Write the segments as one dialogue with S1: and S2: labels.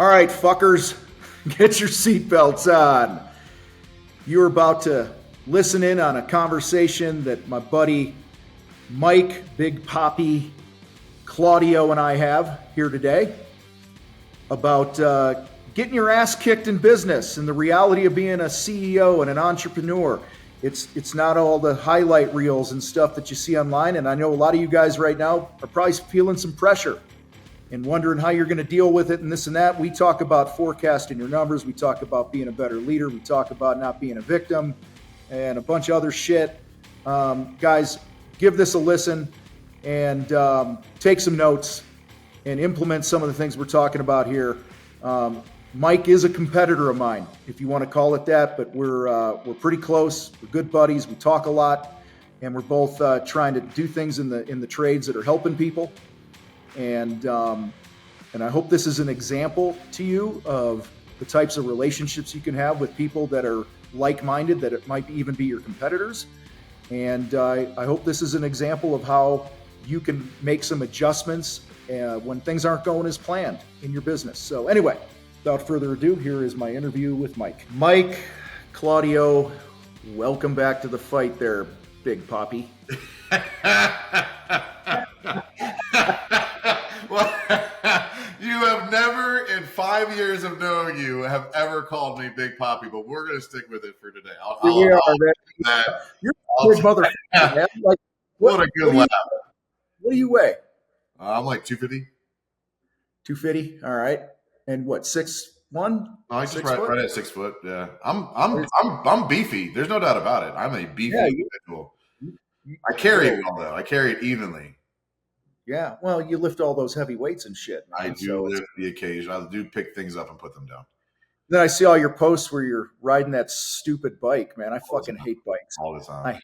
S1: All right, fuckers, get your seatbelts on. You're about to listen in on a conversation that my buddy Mike, Big Papi, Claudio, and I have here today about getting your ass kicked in business and the reality of being a CEO and an entrepreneur. It's not all the highlight reels and stuff that you see online, and I know a lot of you guys right now are probably feeling some pressure and wondering how you're going to deal with it and this and that. We talk about forecasting your numbers. We talk about being a better leader. We talk about not being a victim and a bunch of other shit. Guys, give this a listen and take some notes and implement some of the things we're talking about here. Mike is a competitor of mine, if you want to call it that, but we're pretty close. We're good buddies. We talk a lot, and we're both trying to do things in the trades that are helping people. And I hope this is an example to you of the types of relationships you can have with people that are like-minded, that it might even be your competitors. And I hope this is an example of how you can make some adjustments when things aren't going as planned in your business. So anyway, without further ado, here is my interview with Mike. Mike Claudio, welcome back to the fight there, Big Papi.
S2: Well, you have never, in 5 years of knowing you, have ever called me Big Papi, but we're going to stick with it for today.
S1: You're a big motherfucker, man. Like,
S2: what a good laugh.
S1: What do you weigh?
S2: I'm like 250.
S1: 250. All right. And what? 6'1"?
S2: I just right at 6 foot. Yeah. I'm beefy. There's no doubt about it. I'm a beefy individual. I carry it well though. I carry it evenly.
S1: Yeah. Well, you lift all those heavy weights and shit, man.
S2: I do lift the occasion. I do pick things up and put them down.
S1: Then I see all your posts where you're riding that stupid bike, man. I fucking hate bikes.
S2: All the time.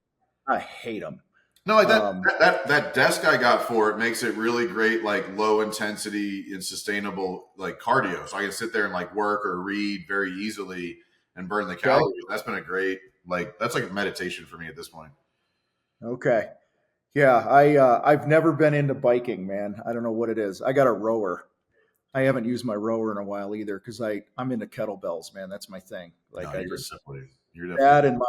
S1: I hate them.
S2: No, like that desk I got for it makes it really great, like low intensity and sustainable, like cardio. So I can sit there and like work or read very easily and burn the calories. Okay. That's been a great, that's like a meditation for me at this point. Okay.
S1: Yeah. I've never been into biking, man. I don't know what it is. I got a rower. I haven't used my rower in a while either because I'm into kettlebells, man. That's my thing. Like
S2: no, you're definitely
S1: that and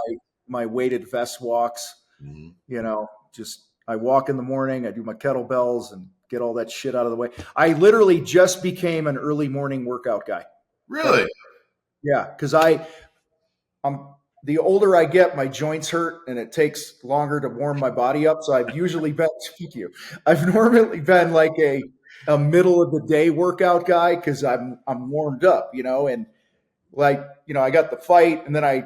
S1: my weighted vest walks.
S2: Mm-hmm.
S1: You know, just I walk in the morning, I do my kettlebells and get all that shit out of the way. I literally just became an early morning workout guy.
S2: Really?
S1: Yeah, because I'm the older I get, my joints hurt and it takes longer to warm my body up. So I've usually been I've normally been like a middle of the day workout guy because I'm warmed up, you know, and like, you know, I got the fight and then I,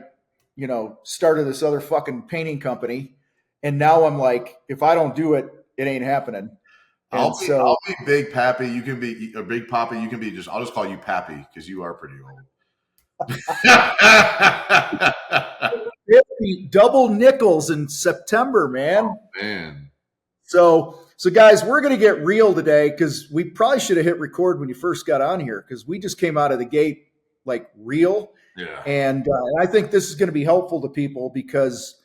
S1: you know, started this other fucking painting company. And now I'm like, if I don't do it, it ain't happening.
S2: I'll be Big Papi. You can be a Big Papi. You can be I'll just call you Pappy because you are pretty old.
S1: 50 double nickels in September, man.
S2: Oh, man.
S1: So guys, we're going to get real today because we probably should have hit record when you first got on here because we just came out of the gate like real.
S2: Yeah.
S1: And I think this is going to be helpful to people because,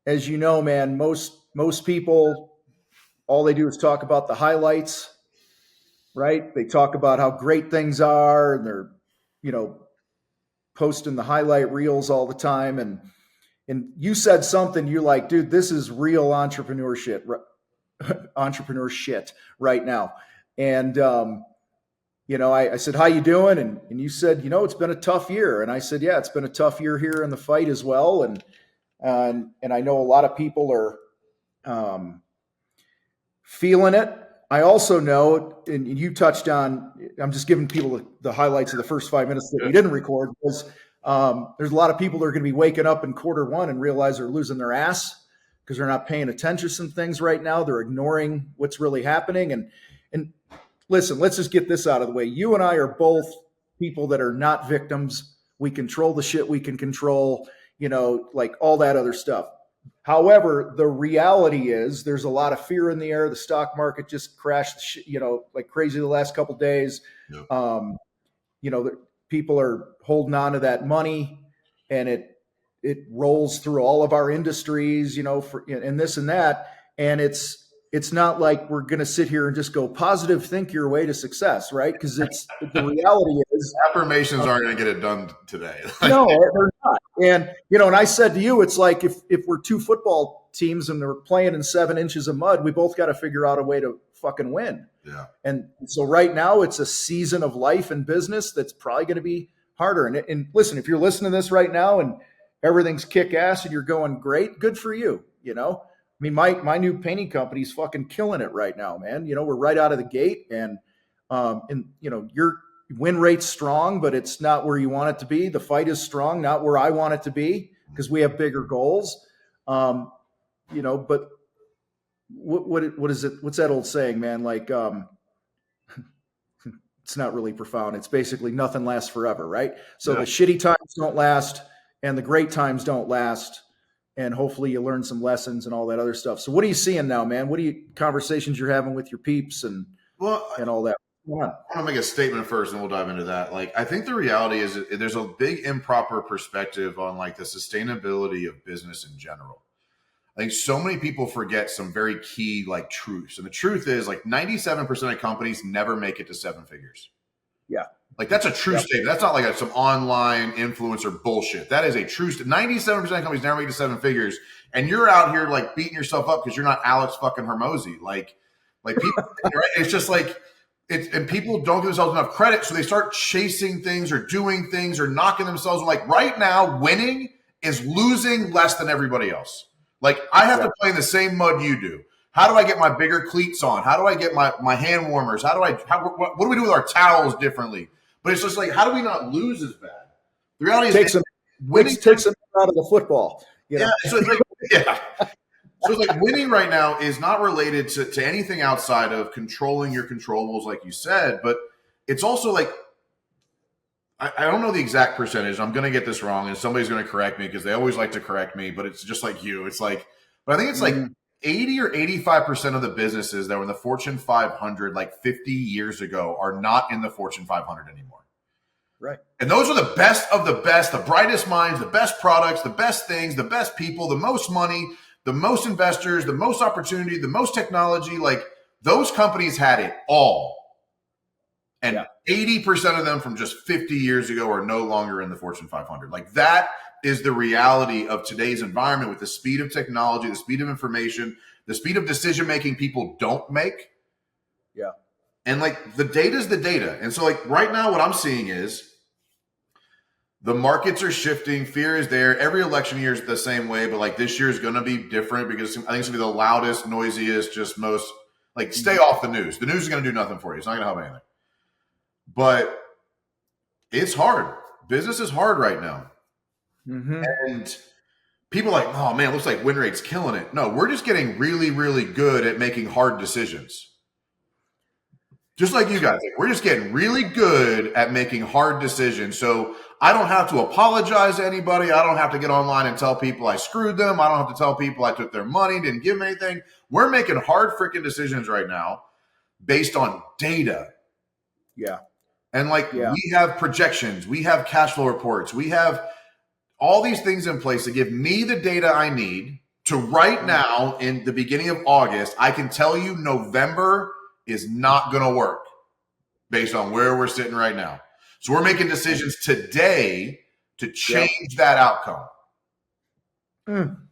S1: as you know, man, most people, all they do is talk about the highlights, right? They talk about how great things are and they're, you know, posting the highlight reels all the time. And you said something, you're like, dude, this is real entrepreneurship right now. And, you know, I said, how you doing? And you said, you know, it's been a tough year. And I said, yeah, it's been a tough year here in the fight as well. And I know a lot of people are feeling it. I also know, and you touched on, I'm just giving people the highlights of the first 5 minutes that we didn't record, because there's a lot of people that are going to be waking up in Q1 and realize they're losing their ass because they're not paying attention to some things right now. They're ignoring what's really happening. And listen, let's just get this out of the way. You and I are both people that are not victims. We control the shit we can control, you know, like all that other stuff. However, the reality is there's a lot of fear in the air. The stock market just crashed, you know, like crazy the last couple of days. Yep. You know, people are holding on to that money and it rolls through all of our industries, you know, and this and that. And it's not like we're going to sit here and just go positive, think your way to success, right? Because the reality
S2: Affirmations aren't going to get it done today.
S1: No, they're not. And, and I said to you, it's like if we're two football teams and we're playing in 7 inches of mud, we both got to figure out a way to fucking win.
S2: Yeah.
S1: And so right now it's a season of life and business that's probably going to be harder. And listen, if you're listening to this right now and everything's kick ass and you're going great, good for you. I mean, my new painting company's fucking killing it right now, man. We're right out of the gate and your win rate's strong, but it's not where you want it to be. The fight is strong, not where I want it to be because we have bigger goals. But what is it? What's that old saying, man? Like, it's not really profound. It's basically nothing lasts forever, right? So the shitty times don't last and the great times don't last. And hopefully you learn some lessons and all that other stuff. So what are you seeing now, man? What are conversations you're having with your peeps and all that?
S2: I want to make a statement first and we'll dive into that. Like, I think the reality is there's a big improper perspective on like the sustainability of business in general. I think so many people forget some very key like truths. And the truth is like 97% of companies never make it to 7 figures.
S1: Yeah.
S2: Like that's a true statement. That's not like some online influencer bullshit. That is a true statement. 97% of companies never make it to 7 figures. And you're out here like beating yourself up because you're not Alex fucking Hermosi. Like people, right? It's just like, and people don't give themselves enough credit. So they start chasing things or doing things or knocking themselves. Like right now, winning is losing less than everybody else. Like I have to play in the same mud you do. How do I get my bigger cleats on? How do I get my hand warmers? What do we do with our towels differently? But it's just like, how do we not lose as bad? The reality is
S1: takes them out of the football.
S2: Yeah. So it's like, So it's like winning right now is not related to anything outside of controlling your controllables, like you said, but it's also like, I don't know the exact percentage. I'm going to get this wrong and somebody's going to correct me because they always like to correct me, but it's just like you. It's like, but I think it's like 80 or 85% of the businesses that were in the Fortune 500 like 50 years ago are not in the Fortune 500 anymore.
S1: Right.
S2: And those are the best of the best, the brightest minds, the best products, the best things, the best people, the most money, the most investors, the most opportunity, the most technology. Like those companies had it all. And 80% of them from just 50 years ago are no longer in the Fortune 500. Like that is the reality of today's environment with the speed of technology, the speed of information, the speed of decision-making people don't make.
S1: Yeah.
S2: And like the data is the data. And so like right now what I'm seeing is the markets are shifting. Fear is there. Every election year is the same way, but like this year is going to be different because I think it's going to be the loudest, noisiest, just most like stay off the news. The news is going to do nothing for you. It's not going to help anything. But it's hard. Business is hard right now.
S1: Mm-hmm.
S2: And people are like, oh man, it looks like win rate's killing it. No, we're just getting really, really good at making hard decisions. Just like you guys, we're just getting really good at making hard decisions. So I don't have to apologize to anybody. I don't have to get online and tell people I screwed them. I don't have to tell people I took their money, didn't give them anything. We're making hard freaking decisions right now based on data.
S1: Yeah.
S2: And we have projections, we have cash flow reports, we have all these things in place to give me the data I need to right now in the beginning of August, I can tell you November is not going to work based on where we're sitting right now. So we're making decisions today to change that outcome.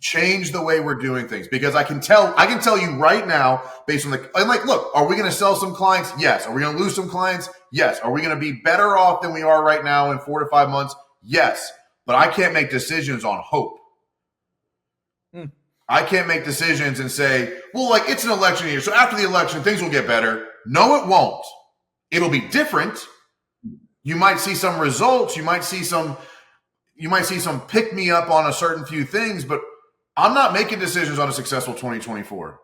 S2: Change the way we're doing things because I can tell you right now based on look, are we going to sell some clients? Yes. Are we going to lose some clients? Yes. Are we going to be better off than we are right now in 4 to 5 months? Yes. But I can't make decisions on hope. I can't make decisions and say, well, like it's an election year. So after the election, things will get better. No, it won't. It'll be different. You might see some results. You might see some pick me up on a certain few things, but I'm not making decisions on a successful 2024.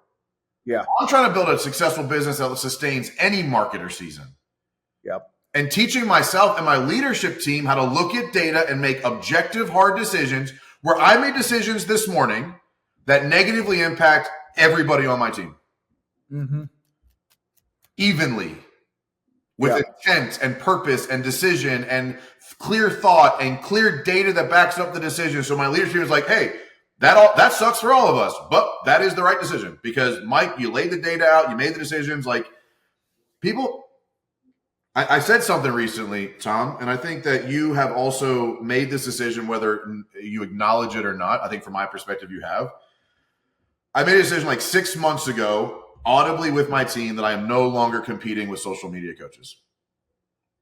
S1: Yeah.
S2: I'm trying to build a successful business that sustains any market or season.
S1: Yep.
S2: And teaching myself and my leadership team how to look at data and make objective, hard decisions where I made decisions this morning that negatively impact everybody on my team. Evenly. With intent and purpose and decision and clear thought and clear data that backs up the decision. So my leadership is like, hey, that sucks for all of us, but that is the right decision because Mike, you laid the data out, you made the decisions. Like people, I said something recently, Tom, and I think that you have also made this decision, whether you acknowledge it or not. I think from my perspective, you have. I made a decision like 6 months ago, audibly with my team, that I am no longer competing with social media coaches.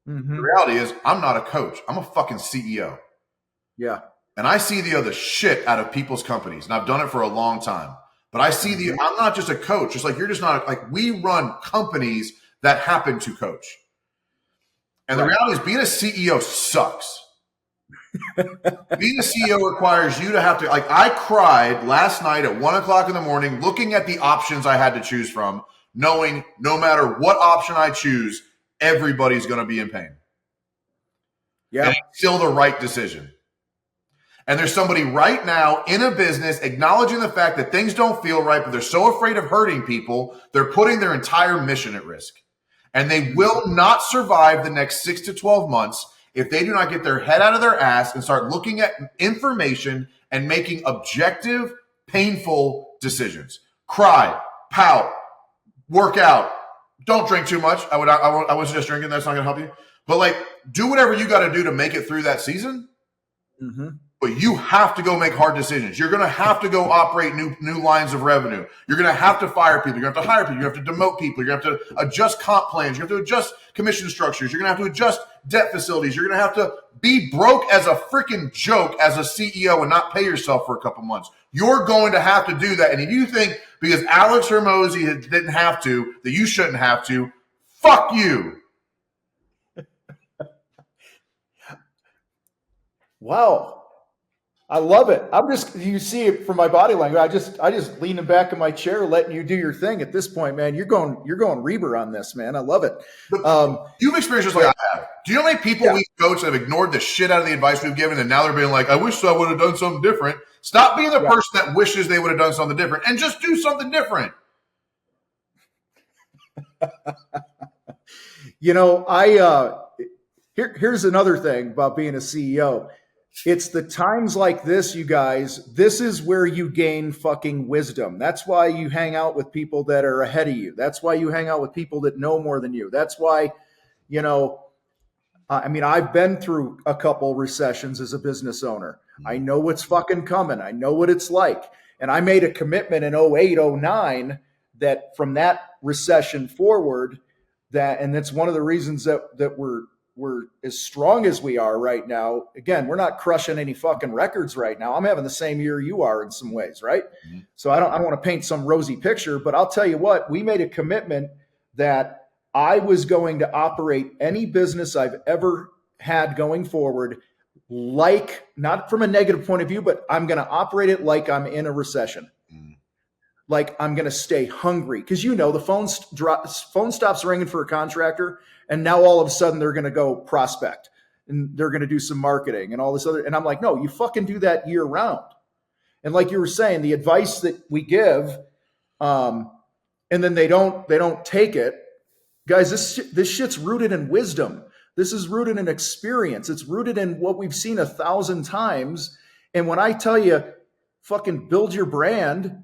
S1: Mm-hmm.
S2: The reality is, I'm not a coach. I'm a fucking CEO.
S1: Yeah.
S2: And I see the other shit out of people's companies, and I've done it for a long time. But I see I'm not just a coach, just like you're just not, like, we run companies that happen to coach. And the reality is, being a CEO sucks. Being a CEO requires you to have to, like, I cried last night at 1 o'clock in the morning looking at the options I had to choose from, knowing no matter what option I choose, everybody's going to be in pain.
S1: Yeah.
S2: And it's still the right decision. And there's somebody right now in a business acknowledging the fact that things don't feel right, but they're so afraid of hurting people, they're putting their entire mission at risk. And they will not survive the next 6 to 12 months if they do not get their head out of their ass and start looking at information and making objective, painful decisions. Cry, pout, work out. Don't drink too much. I would suggest drinking. That's not going to help you. But, like, do whatever you got to do to make it through that season.
S1: Mm-hmm.
S2: But you have to go make hard decisions. You're going to have to go operate new lines of revenue. You're going to have to fire people. You're going to have to hire people. You have to demote people. You're going to have to adjust comp plans. You have to adjust commission structures. You're going to have to adjust debt facilities. You're going to have to be broke as a freaking joke as a CEO and not pay yourself for a couple months. You're going to have to do that. And if you think because Alex Hormozy didn't have to, that you shouldn't have to, fuck you.
S1: Wow. I love it. You see it from my body language. I just leaning back in my chair, letting you do your thing at this point, man. You're going Reber on this, man. I love it.
S2: You've experienced just like I have. Do you know how many people we coach that have ignored the shit out of the advice we've given, and now they're being like, I wish I would have done something different. Stop being the person that wishes they would have done something different and just do something different.
S1: You know, here's another thing about being a CEO. It's the times like this, you guys, this is where you gain fucking wisdom. That's why you hang out with people that are ahead of you. That's why you hang out with people that know more than you. That's why, you know, I mean, I've been through a couple recessions as a business owner. I know what's fucking coming. I know what it's like. And I made a commitment in 08, 09 that from that recession forward, and that's one of the reasons that we're as strong as we are right now. Again, we're not crushing any fucking records right now. I'm having the same year you are in some ways, right? Mm-hmm. So I don't want to paint some rosy picture, but I'll tell you what, we made a commitment that I was going to operate any business I've ever had going forward, like, not from a negative point of view, but I'm going to operate it like I'm in a recession. Mm-hmm. Like I'm going to stay hungry. Because, you know, the phone stops ringing for a contractor. And now all of a sudden they're going to go prospect and they're going to do some marketing and all this other. And I'm like, no, you fucking do that year round. And like you were saying, the advice that we give, and then they don't take it. Guys, this shit's rooted in wisdom. This is rooted in experience. It's rooted in what we've seen 1,000 times. And when I tell you, fucking build your brand,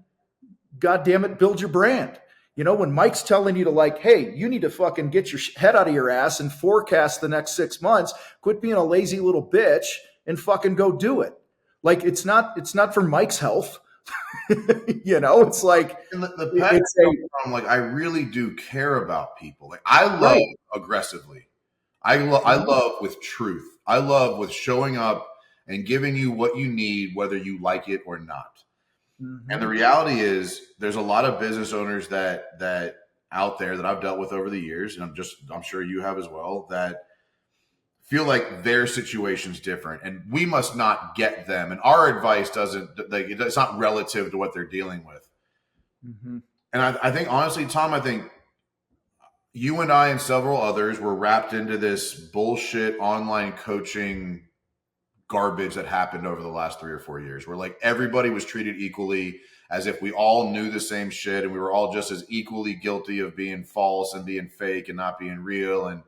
S1: God damn it, build your brand. You know, when Mike's telling you to, like, hey, you need to fucking get your head out of your ass and forecast the next 6 months, quit being a lazy little bitch and fucking go do it. Like, it's not for Mike's health. You know, it's like,
S2: I'm like, I really do care about people. Like, I love aggressively. I love with truth. I love with showing up and giving you what you need, whether you like it or not. Mm-hmm. And the reality is there's a lot of business owners that out there that I've dealt with over the years, and I'm sure you have as well, that feel like their situation's different and we must not get them. And our advice it's not relative to what they're dealing with. Mm-hmm. And I think, honestly, Tom, I think you and I and several others were wrapped into this bullshit online coaching garbage that happened over the last 3 or 4 years, where like everybody was treated equally, as if we all knew the same shit and we were all just as equally guilty of being false and being fake and not being real. And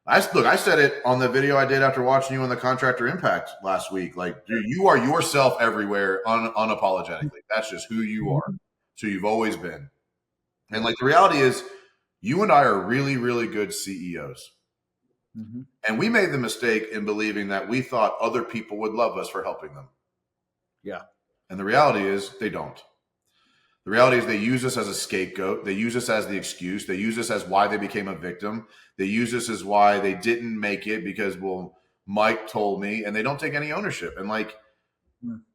S2: I said it on the video I did after watching you on the Contractor Impact last week. Like, dude, you are yourself everywhere, unapologetically. That's just who you are. So you've always been. And like the reality is, you and I are really, really good CEOs.
S1: Mm-hmm.
S2: And we made the mistake in believing that we thought other people would love us for helping them.
S1: Yeah.
S2: And the reality is they don't. The reality is they use us as a scapegoat. They use us as the excuse. They use us as why they became a victim. They use us as why they didn't make it because, well, Mike told me, and they don't take any ownership. And like,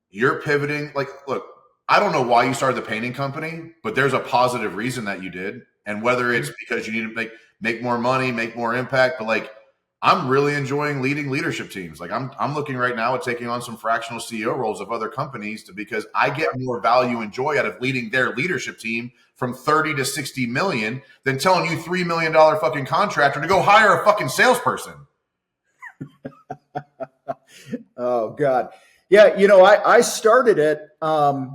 S2: you're pivoting. Like, look, I don't know why you started the painting company, but there's a positive reason that you did. And whether it's because you need to make more money, make more impact, but like, I'm really enjoying leading leadership teams. Like I'm looking right now at taking on some fractional CEO roles of other companies because I get more value and joy out of leading their leadership team from 30 to 60 million than telling you $3 million fucking contractor to go hire a fucking salesperson.
S1: Oh God. Yeah. You know, I started it. I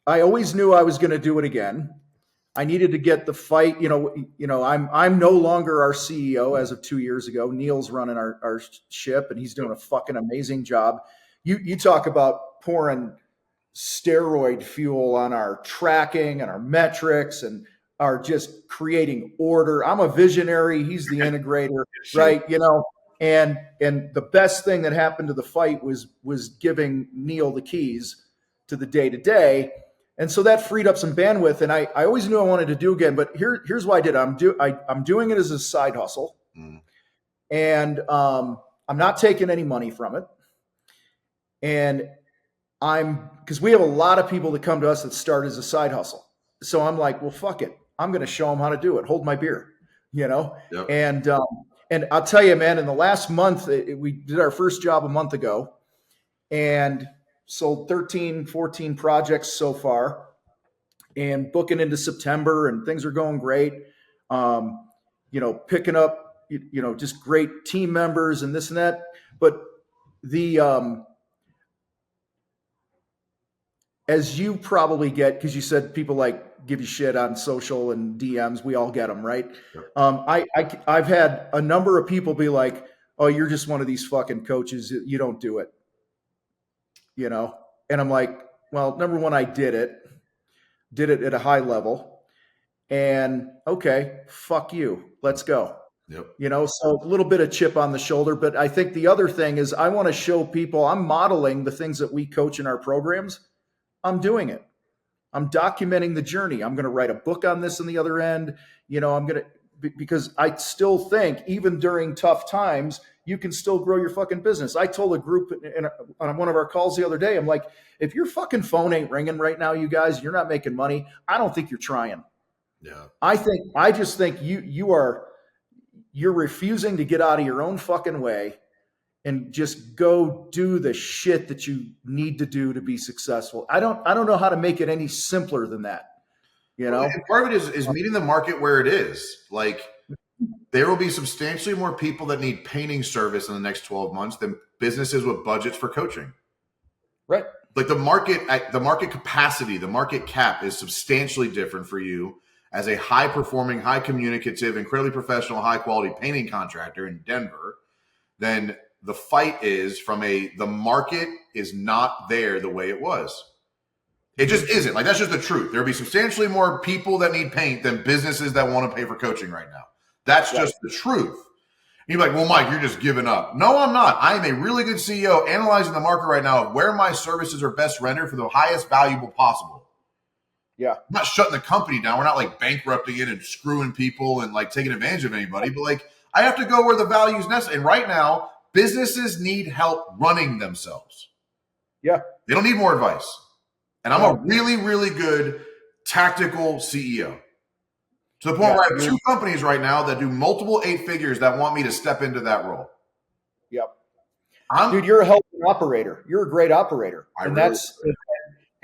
S1: always knew I was going to do it again. I needed to get the fight. I'm no longer our CEO as of 2 years ago. Neil's running our ship, and he's doing a fucking amazing job. You talk about pouring steroid fuel on our tracking and our metrics and are just creating order. I'm a visionary. He's the integrator, right? And the best thing that happened to the fight was giving Neil the keys to the day-to-day. And so that freed up some bandwidth. And I always knew I wanted to do again, but here's why I did. I'm doing it as a side hustle. And I'm not taking any money from it. And because we have a lot of people that come to us that start as a side hustle. So I'm like, well, fuck it. I'm going to show them how to do it. Hold my beer, Yep. And I'll tell you, man, in the last month, we did our first job a month ago and sold 13, 14 projects so far and booking into September, and things are going great. Picking up, just great team members and this and that. But as you probably get, because you said people like give you shit on social and DMs, we all get them, right? Yep. I've had a number of people be like, oh, you're just one of these fucking coaches. You don't do it. And I'm like, well, number one, I did it at a high level, and okay, fuck you. Let's go.
S2: Yep.
S1: So a little bit of chip on the shoulder. But I think the other thing is I want to show people I'm modeling the things that we coach in our programs. I'm doing it. I'm documenting the journey. I'm going to write a book on this on the other end. Because I still think even during tough times, you can still grow your fucking business. I told a group on one of our calls the other day, I'm like, if your fucking phone ain't ringing right now, you guys, you're not making money. I don't think you're trying.
S2: Yeah.
S1: I just think you're refusing to get out of your own fucking way and just go do the shit that you need to do to be successful. I don't know how to make it any simpler than that.
S2: And part of it is meeting the market where it is. Like, there will be substantially more people that need painting service in the next 12 months than businesses with budgets for coaching.
S1: Right.
S2: Like the market capacity, the market cap is substantially different for you as a high performing, high communicative, incredibly professional, high quality painting contractor in Denver than the fight is from the market is not there the way it was. It just isn't. Like, that's just the truth. There'll be substantially more people that need paint than businesses that want to pay for coaching right now. That's just the truth. And you're like, well, Mike, you're just giving up. No, I'm not. I am a really good CEO analyzing the market right now of where my services are best rendered for the highest valuable possible.
S1: Yeah.
S2: I'm not shutting the company down. We're not like bankrupting it and screwing people and like taking advantage of anybody. But like, I have to go where the value is necessary. And right now, businesses need help running themselves.
S1: Yeah.
S2: They don't need more advice. And I'm a really, really good tactical CEO. To the point where I have 2 companies right now that do multiple 8 figures that want me to step into that role.
S1: Yep. Dude, you're a healthy operator. You're a great operator.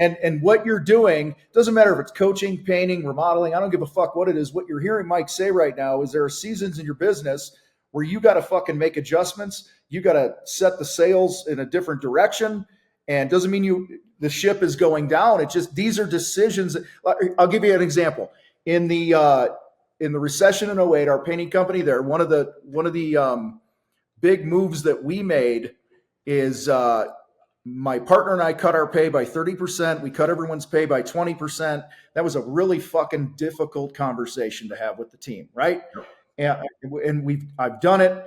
S1: And what you're doing, doesn't matter if it's coaching, painting, remodeling, I don't give a fuck what it is. What you're hearing Mike say right now is there are seasons in your business where you got to fucking make adjustments. You got to set the sails in a different direction. And doesn't mean the ship is going down. It's just, these are decisions. I'll give you an example. In the recession in 2008, our painting company there, one of the big moves that we made is my partner and I cut our pay by 30%. We cut everyone's pay by 20%. That was a really fucking difficult conversation to have with the team, right? and I've done it.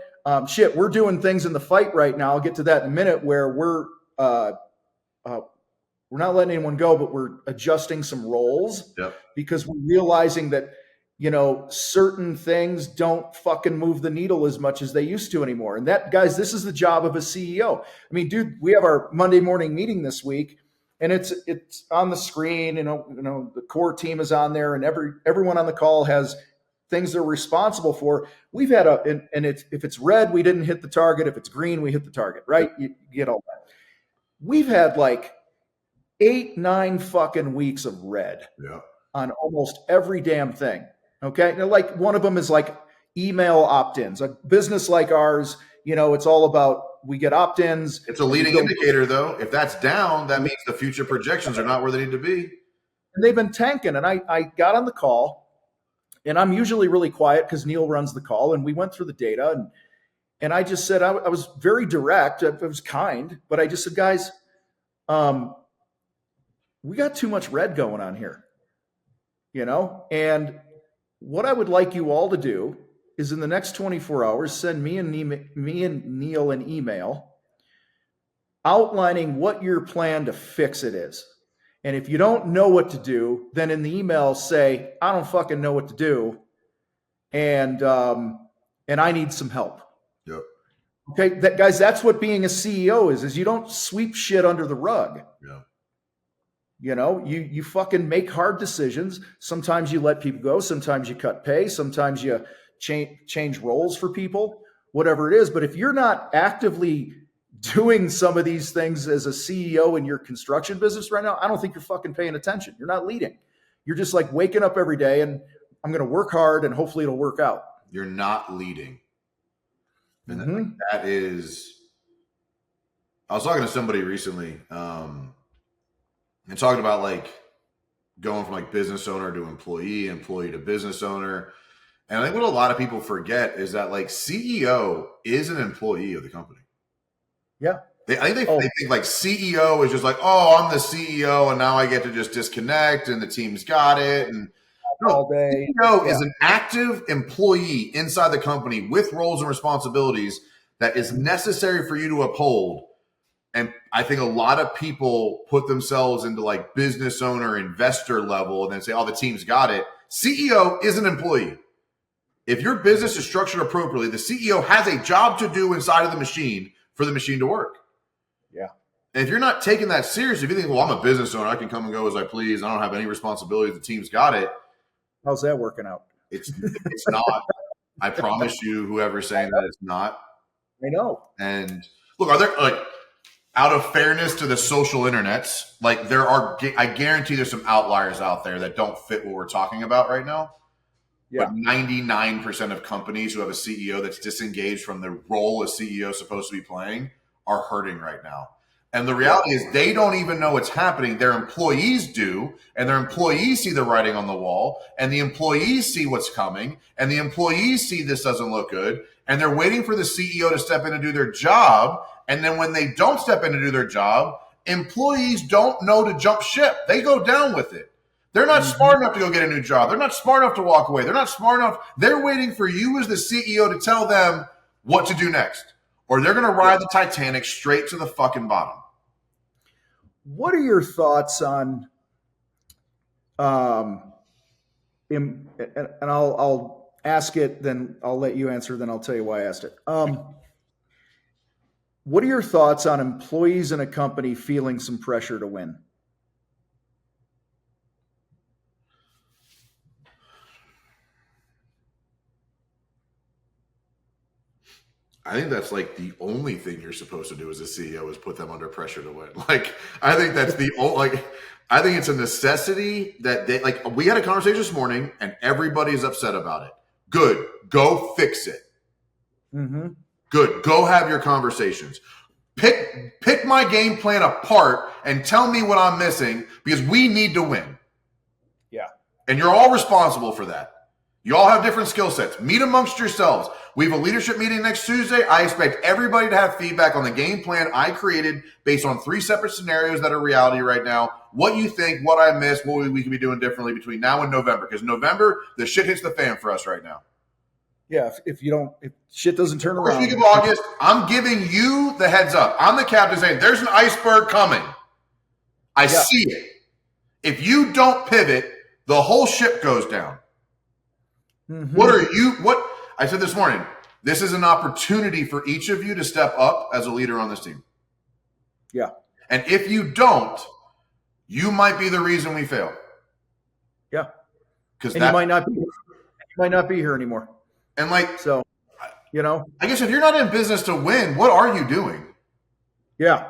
S1: We're doing things in the fight right now. I'll get to that in a minute, where uh, we're not letting anyone go, but we're adjusting some roles
S2: Yep.
S1: because we're realizing that, certain things don't fucking move the needle as much as they used to anymore. And that, guys, this is the job of a CEO. I mean, dude, we have our Monday morning meeting this week, and it's on the screen. The core team is on there, and everyone on the call has things they're responsible for. We've had if it's red, we didn't hit the target. If it's green, we hit the target, right? You get all that. We've had like 8-9 fucking weeks of red on almost every damn thing. Okay. Now, like, one of them is like email opt-ins. A business like ours, it's all about, we get opt-ins.
S2: It's a leading indicator, though. If that's down, that means the future projections are not where they need to be.
S1: And they've been tanking. And I got on the call, and I'm usually really quiet because Neil runs the call, and we went through the data, and I just said, I was very direct. I was kind, but I just said, guys, we got too much red going on here, and what I would like you all to do is, in the next 24 hours, send me and Neil an email outlining what your plan to fix it is. And if you don't know what to do, then in the email say, I don't fucking know what to do, and I need some help.
S2: Yep.
S1: Okay, guys, that's what being a CEO is you don't sweep shit under the rug.
S2: Yeah.
S1: You fucking make hard decisions. Sometimes you let people go. Sometimes you cut pay. Sometimes you change roles for people, whatever it is. But if you're not actively doing some of these things as a CEO in your construction business right now, I don't think you're fucking paying attention. You're not leading. You're just like waking up every day and I'm going to work hard and hopefully it'll work out.
S2: You're not leading. And that is, I was talking to somebody recently, and talking about like going from like business owner to employee to business owner. And I think what a lot of people forget is that like CEO is an employee of the company.
S1: Yeah.
S2: I think they think like CEO is just like, oh, I'm the CEO and now I get to just disconnect and the team's got it. And
S1: all day.
S2: CEO is an active employee inside the company with roles and responsibilities that is necessary for you to uphold. And I think a lot of people put themselves into like business owner, investor level and then say, oh, the team's got it. CEO is an employee. If your business is structured appropriately, the CEO has a job to do inside of the machine for the machine to work.
S1: Yeah. And
S2: if you're not taking that seriously, if you think, well, I'm a business owner, I can come and go as I please, I don't have any responsibility, the team's got it.
S1: How's that working out?
S2: It's not. I promise you, whoever's saying that, it's not.
S1: I know.
S2: And look, are there like, out of fairness to the social internets, like I guarantee there's some outliers out there that don't fit what we're talking about right now. Yeah. But 99% of companies who have a CEO that's disengaged from the role a CEO is supposed to be playing are hurting right now. And the reality is they don't even know what's happening. Their employees do, and their employees see the writing on the wall, and the employees see what's coming, and the employees see this doesn't look good, and they're waiting for the CEO to step in and do their job. And then when they don't step in to do their job, employees don't know to jump ship. They go down with it. They're not smart enough to go get a new job. They're not smart enough to walk away. They're not smart enough. They're waiting for you as the CEO to tell them what to do next, or they're going to ride the Titanic straight to the fucking bottom.
S1: What are your thoughts on, and I'll ask it, then I'll let you answer, then I'll tell you why I asked it. What are your thoughts on employees in a company feeling some pressure to win?
S2: I think that's like the only thing you're supposed to do as a CEO is put them under pressure to win. Like, I think that's the only, like, I think it's a necessity that they, like, we had a conversation this morning and everybody's upset about it. Good. Go fix it.
S1: Mm-hmm.
S2: Good. Go have your conversations. Pick my game plan apart and tell me what I'm missing because we need to win.
S1: Yeah.
S2: And you're all responsible for that. You all have different skill sets. Meet amongst yourselves. We have a leadership meeting next Tuesday. I expect everybody to have feedback on the game plan I created based on 3 separate scenarios that are reality right now. What you think, what I missed, what we can be doing differently between now and November. Because November, the shit hits the fan for us right now.
S1: Yeah. If shit doesn't turn
S2: First
S1: around.
S2: week of August, I'm giving you the heads up. I'm the captain saying there's an iceberg coming. I see it. If you don't pivot, the whole ship goes down.
S1: Mm-hmm.
S2: What I said this morning, this is an opportunity for each of you to step up as a leader on this team.
S1: Yeah.
S2: And if you don't, you might be the reason we fail.
S1: Yeah.
S2: Because
S1: you might not be here anymore.
S2: And
S1: so,
S2: I guess if you're not in business to win, what are you doing?
S1: Yeah.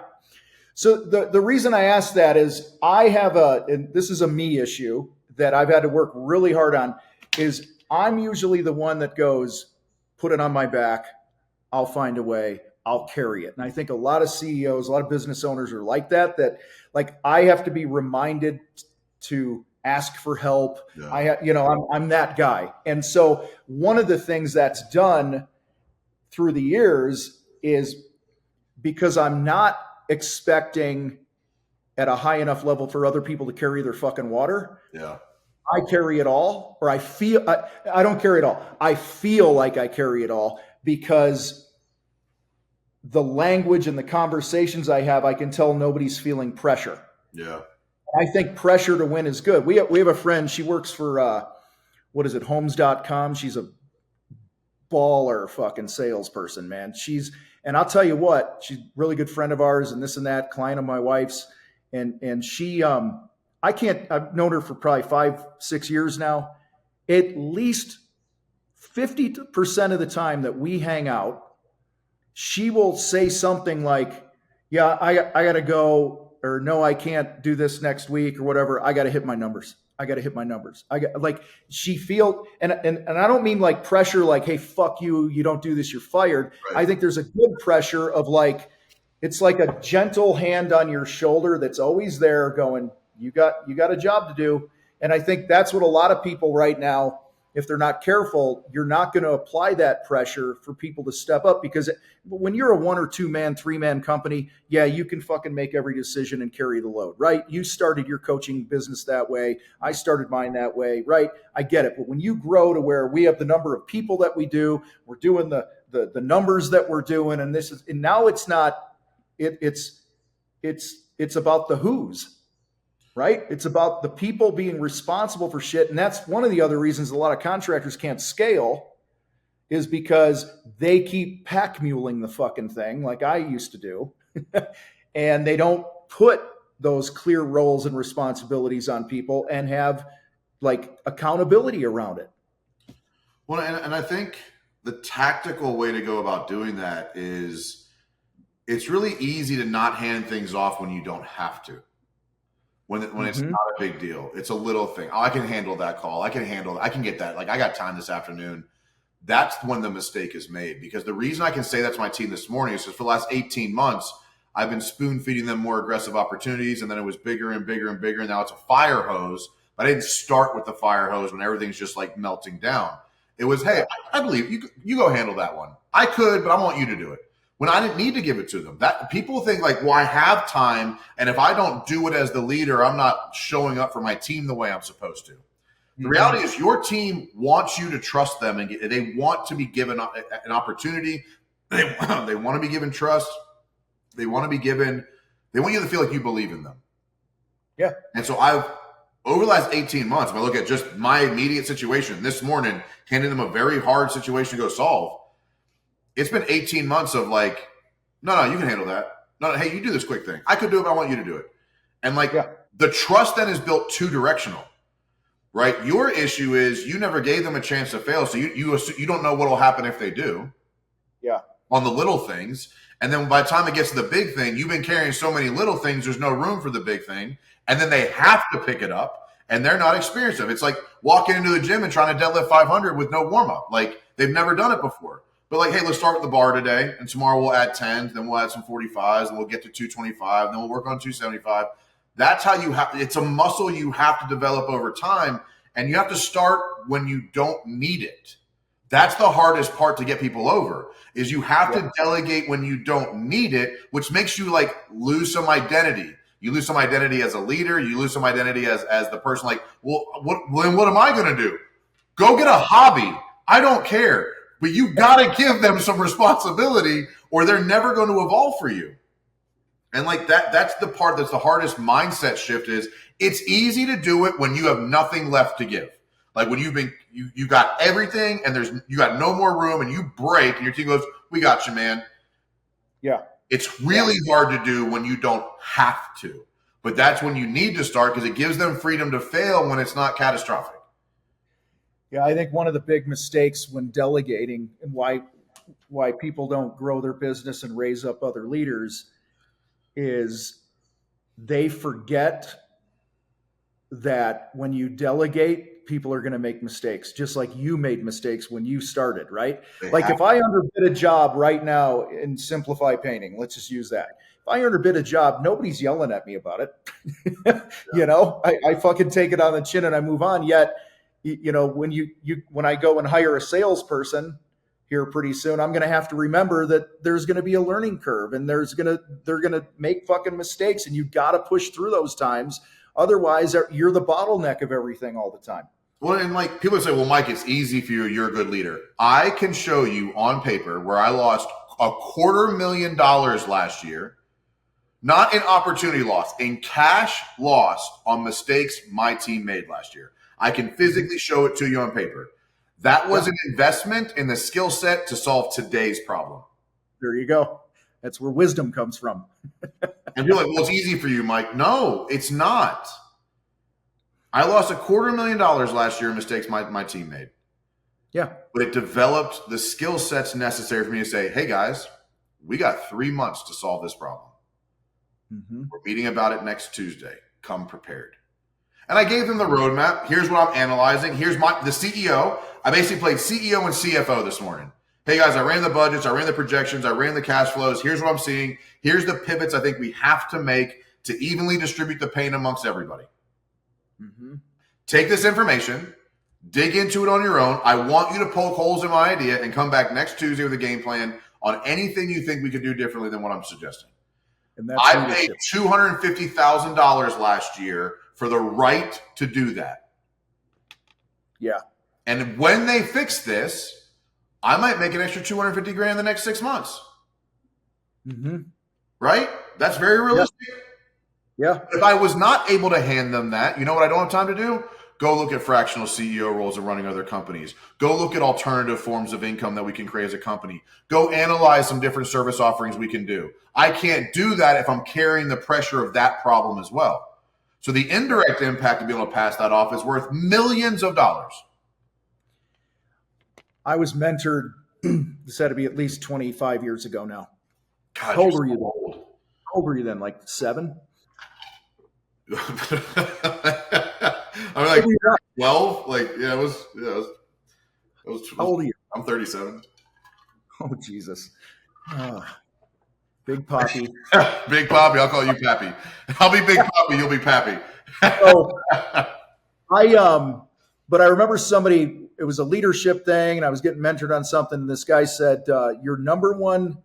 S1: So the reason I asked that is I have and this is a me issue that I've had to work really hard on, is I'm usually the one that goes, put it on my back. I'll find a way. I'll carry it. And I think a lot of CEOs, a lot of business owners are like that like I have to be reminded to ask for help.
S2: Yeah.
S1: I'm that guy. And so one of the things that's done through the years is, because I'm not expecting at a high enough level for other people to carry their fucking water.
S2: Yeah.
S1: I carry it all, or I don't carry it all. I feel like I carry it all because the language and the conversations I have, I can tell nobody's feeling pressure.
S2: Yeah.
S1: I think pressure to win is good. We have a friend, she works for, homes.com. She's a baller fucking salesperson, man. And I'll tell you what, she's a really good friend of ours and this and that, client of my wife's. And she, I've known her for probably 5-6 years now. At least 50% of the time that we hang out, she will say something like, yeah, I got to go, or no, I can't do this next week or whatever. I got to hit my numbers. She feel, and I don't mean like pressure, like, hey, fuck you, you don't do this, you're fired. Right. I think there's a good pressure of like, it's like a gentle hand on your shoulder that's always there going, you got a job to do. And I think that's what a lot of people right now, if they're not careful, you're not going to apply that pressure for people to step up, because when you're a 1 or 2 man, 3 man company, yeah, you can fucking make every decision and carry the load, right? You started your coaching business that way. I started mine that way, right? I get it. But when you grow to where we have the number of people that we do, we're doing the numbers that we're doing, and now it's not, it's about the who's. Right? It's about the people being responsible for shit. And that's one of the other reasons a lot of contractors can't scale, is because they keep pack muling the fucking thing like I used to do. And they don't put those clear roles and responsibilities on people and have like accountability around it.
S2: Well, and I think the tactical way to go about doing that is, it's really easy to not hand things off when you don't have to. When it's not a big deal. It's a little thing. Oh, I can handle that call. I can get that. Like, I got time this afternoon. That's when the mistake is made. Because the reason I can say that to my team this morning is because for the last 18 months, I've been spoon feeding them more aggressive opportunities. And then it was bigger and bigger and bigger. And now it's a fire hose. But I didn't start with the fire hose when everything's just like melting down. It was, hey, I believe you go handle that one. I could, but I want you to do it. When I didn't need to give it to them. That people think like, well, I have time, and if I don't do it as the leader, I'm not showing up for my team the way I'm supposed to. The reality is, your team wants you to trust them, and they want to be given an opportunity. They want to be given trust. They want you to feel like you believe in them.
S1: Yeah.
S2: And so over the last 18 months, if I look at just my immediate situation this morning, handing them a very hard situation to go solve, it's been 18 months of like, no, you can handle that. No, hey, you do this quick thing. I could do it, but I want you to do it. And like, the trust then is built 2-directional, right? Your issue is you never gave them a chance to fail. So you don't know what will happen if they do.
S1: Yeah.
S2: On the little things. And then by the time it gets to the big thing, you've been carrying so many little things, there's no room for the big thing. And then they have to pick it up, and they're not experienced of it. It's like walking into the gym and trying to deadlift 500 with no warm up. Like, they've never done it before. But like, hey, let's start with the bar today, and tomorrow we'll add 10s, then we'll add some 45s, and we'll get to 225, then we'll work on 275. That's how it's a muscle you have to develop over time, and you have to start when you don't need it. That's the hardest part to get people over, is you have to delegate when you don't need it, which makes you like lose some identity. You lose some identity as a leader. You lose some identity as the person like, well, what am I going to do? Go get a hobby. I don't care. but you got to give them some responsibility or they're never going to evolve for you. And like that's the part that's the hardest mindset shift is it's easy to do it when you have nothing left to give. Like when you got everything and you got no more room and you break and your team goes, we got you, man.
S1: Yeah.
S2: It's really hard to do when you don't have to. But that's when you need to start because it gives them freedom to fail when it's not catastrophic.
S1: Yeah, I think one of the big mistakes when delegating and why people don't grow their business and raise up other leaders is they forget that when you delegate, people are going to make mistakes, just like you made mistakes when you started, right? Like if I underbid a job right now in Simplify Painting, let's just use that. If I underbid a job, nobody's yelling at me about it. You know, I fucking take it on the chin and I move on. Yet, you know, when I go and hire a salesperson here pretty soon, I'm going to have to remember that there's going to be a learning curve and they're going to make fucking mistakes and you got to push through those times. Otherwise, you're the bottleneck of everything all the time.
S2: Well, and like people say, well, Mike, it's easy for you. You're a good leader. I can show you on paper where I lost $250,000 last year, not in opportunity loss, in cash lost on mistakes my team made last year. I can physically show it to you on paper. That was an investment in the skill set to solve today's problem.
S1: There you go. That's where wisdom comes from.
S2: And you're like, well, it's easy for you, Mike. No, it's not. I lost $250,000 last year in mistakes my team made.
S1: Yeah.
S2: But it developed the skill sets necessary for me to say, hey, guys, we got 3 months to solve this problem. Mm-hmm. We're meeting about it next Tuesday. Come prepared. And I gave them the roadmap. Here's what I'm analyzing. Here's the CEO. I basically played CEO and CFO this morning. Hey, guys, I ran the budgets. I ran the projections. I ran the cash flows. Here's what I'm seeing. Here's the pivots I think we have to make to evenly distribute the pain amongst everybody. Mm-hmm. Take this information, dig into it on your own. I want you to poke holes in my idea and come back next Tuesday with a game plan on anything you think we could do differently than what I'm suggesting. And that's I paid $250,000 last year for the right to do that.
S1: Yeah.
S2: And when they fix this, I might make an extra $250,000 in the next 6 months. Mm-hmm. Right? That's very realistic.
S1: Yeah.
S2: If I was not able to hand them that, you know what I don't have time to do? Go look at fractional CEO roles and running other companies. Go look at alternative forms of income that we can create as a company. Go analyze some different service offerings we can do. I can't do that if I'm carrying the pressure of that problem as well. So the indirect impact of being able to pass that off is worth millions of dollars.
S1: I was mentored, this had to be at least 25 years ago now.
S2: God,
S1: how old were you then? How old were you then? Like 7?
S2: I mean, like 12. Like, yeah, it was.
S1: How old are you?
S2: I'm 37.
S1: Oh, Jesus. Big Poppy.
S2: Big Poppy. I'll call you Pappy. I'll be Big Poppy. You'll be Pappy.
S1: But I remember somebody, it was a leadership thing and I was getting mentored on something. And this guy said, your number one,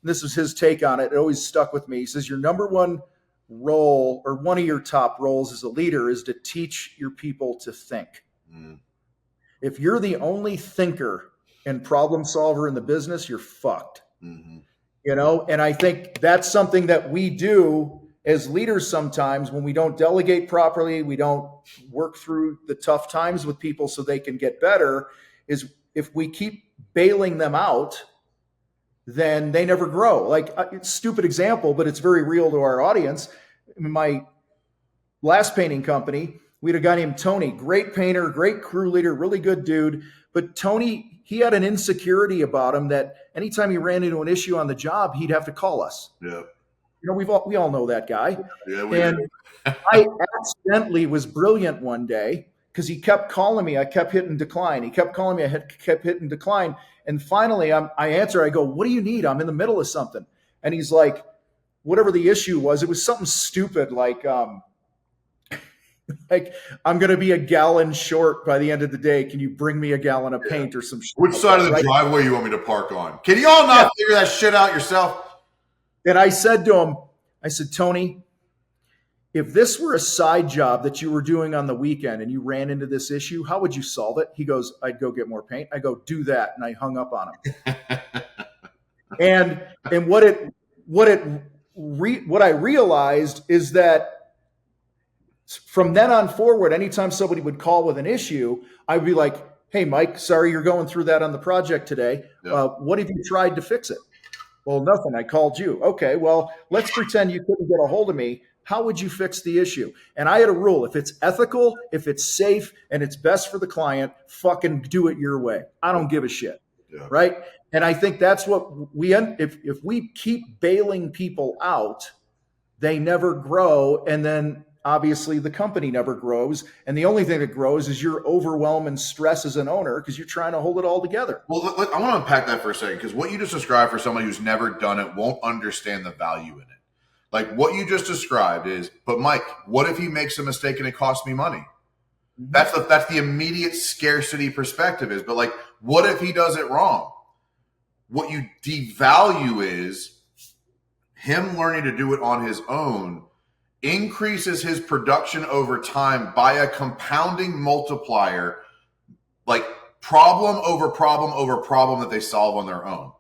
S1: this was his take on it. It always stuck with me. He says, your number one role or one of your top roles as a leader is to teach your people to think. Mm. If you're the only thinker and problem solver in the business, you're fucked. Mm-hmm. You know, and I think that's something that we do as leaders sometimes when we don't delegate properly, we don't work through the tough times with people so they can get better, is if we keep bailing them out, then they never grow. Like, stupid example, but it's very real to our audience. In my last painting company, we had a guy named Tony, great painter, great crew leader, really good dude. But Tony, he had an insecurity about him that anytime he ran into an issue on the job, he'd have to call us.
S2: Yeah.
S1: You know, we all know that guy.
S2: Yeah,
S1: and I accidentally was brilliant one day because he kept calling me. I kept hitting decline. He kept calling me. I kept hitting decline. And finally, I answer. I go, what do you need? I'm in the middle of something. And he's like, whatever the issue was, it was something stupid like like, I'm going to be a gallon short by the end of the day. Can you bring me a gallon of paint or some shit?
S2: Which side of the driveway you want me to park on? Can you all not figure that shit out yourself?
S1: And I said to him, I said, Tony, if this were a side job that you were doing on the weekend and you ran into this issue, how would you solve it? He goes, I'd go get more paint. I go, do that. And I hung up on him. and what I realized is that from then on forward, anytime somebody would call with an issue, I'd be like, hey, Mike, sorry you're going through that on the project today. What have you tried to fix it? Well, nothing. I called you. Okay, well, let's pretend you couldn't get a hold of me. How would you fix the issue? And I had a rule. If it's ethical, if it's safe, and it's best for the client, fucking do it your way. I don't give a shit. Yeah. Right? And I think that's what if we keep bailing people out, they never grow. And then obviously the company never grows. And the only thing that grows is your overwhelm and stress as an owner because you're trying to hold it all together.
S2: Well, I want to unpack that for a second because what you just described for somebody who's never done it won't understand the value in it. Like what you just described is, but Mike, what if he makes a mistake and it costs me money? Mm-hmm. That's the immediate scarcity perspective is, but like, what if he does it wrong? What you devalue is him learning to do it on his own increases his production over time by a compounding multiplier, like problem over problem over problem that they solve on their own.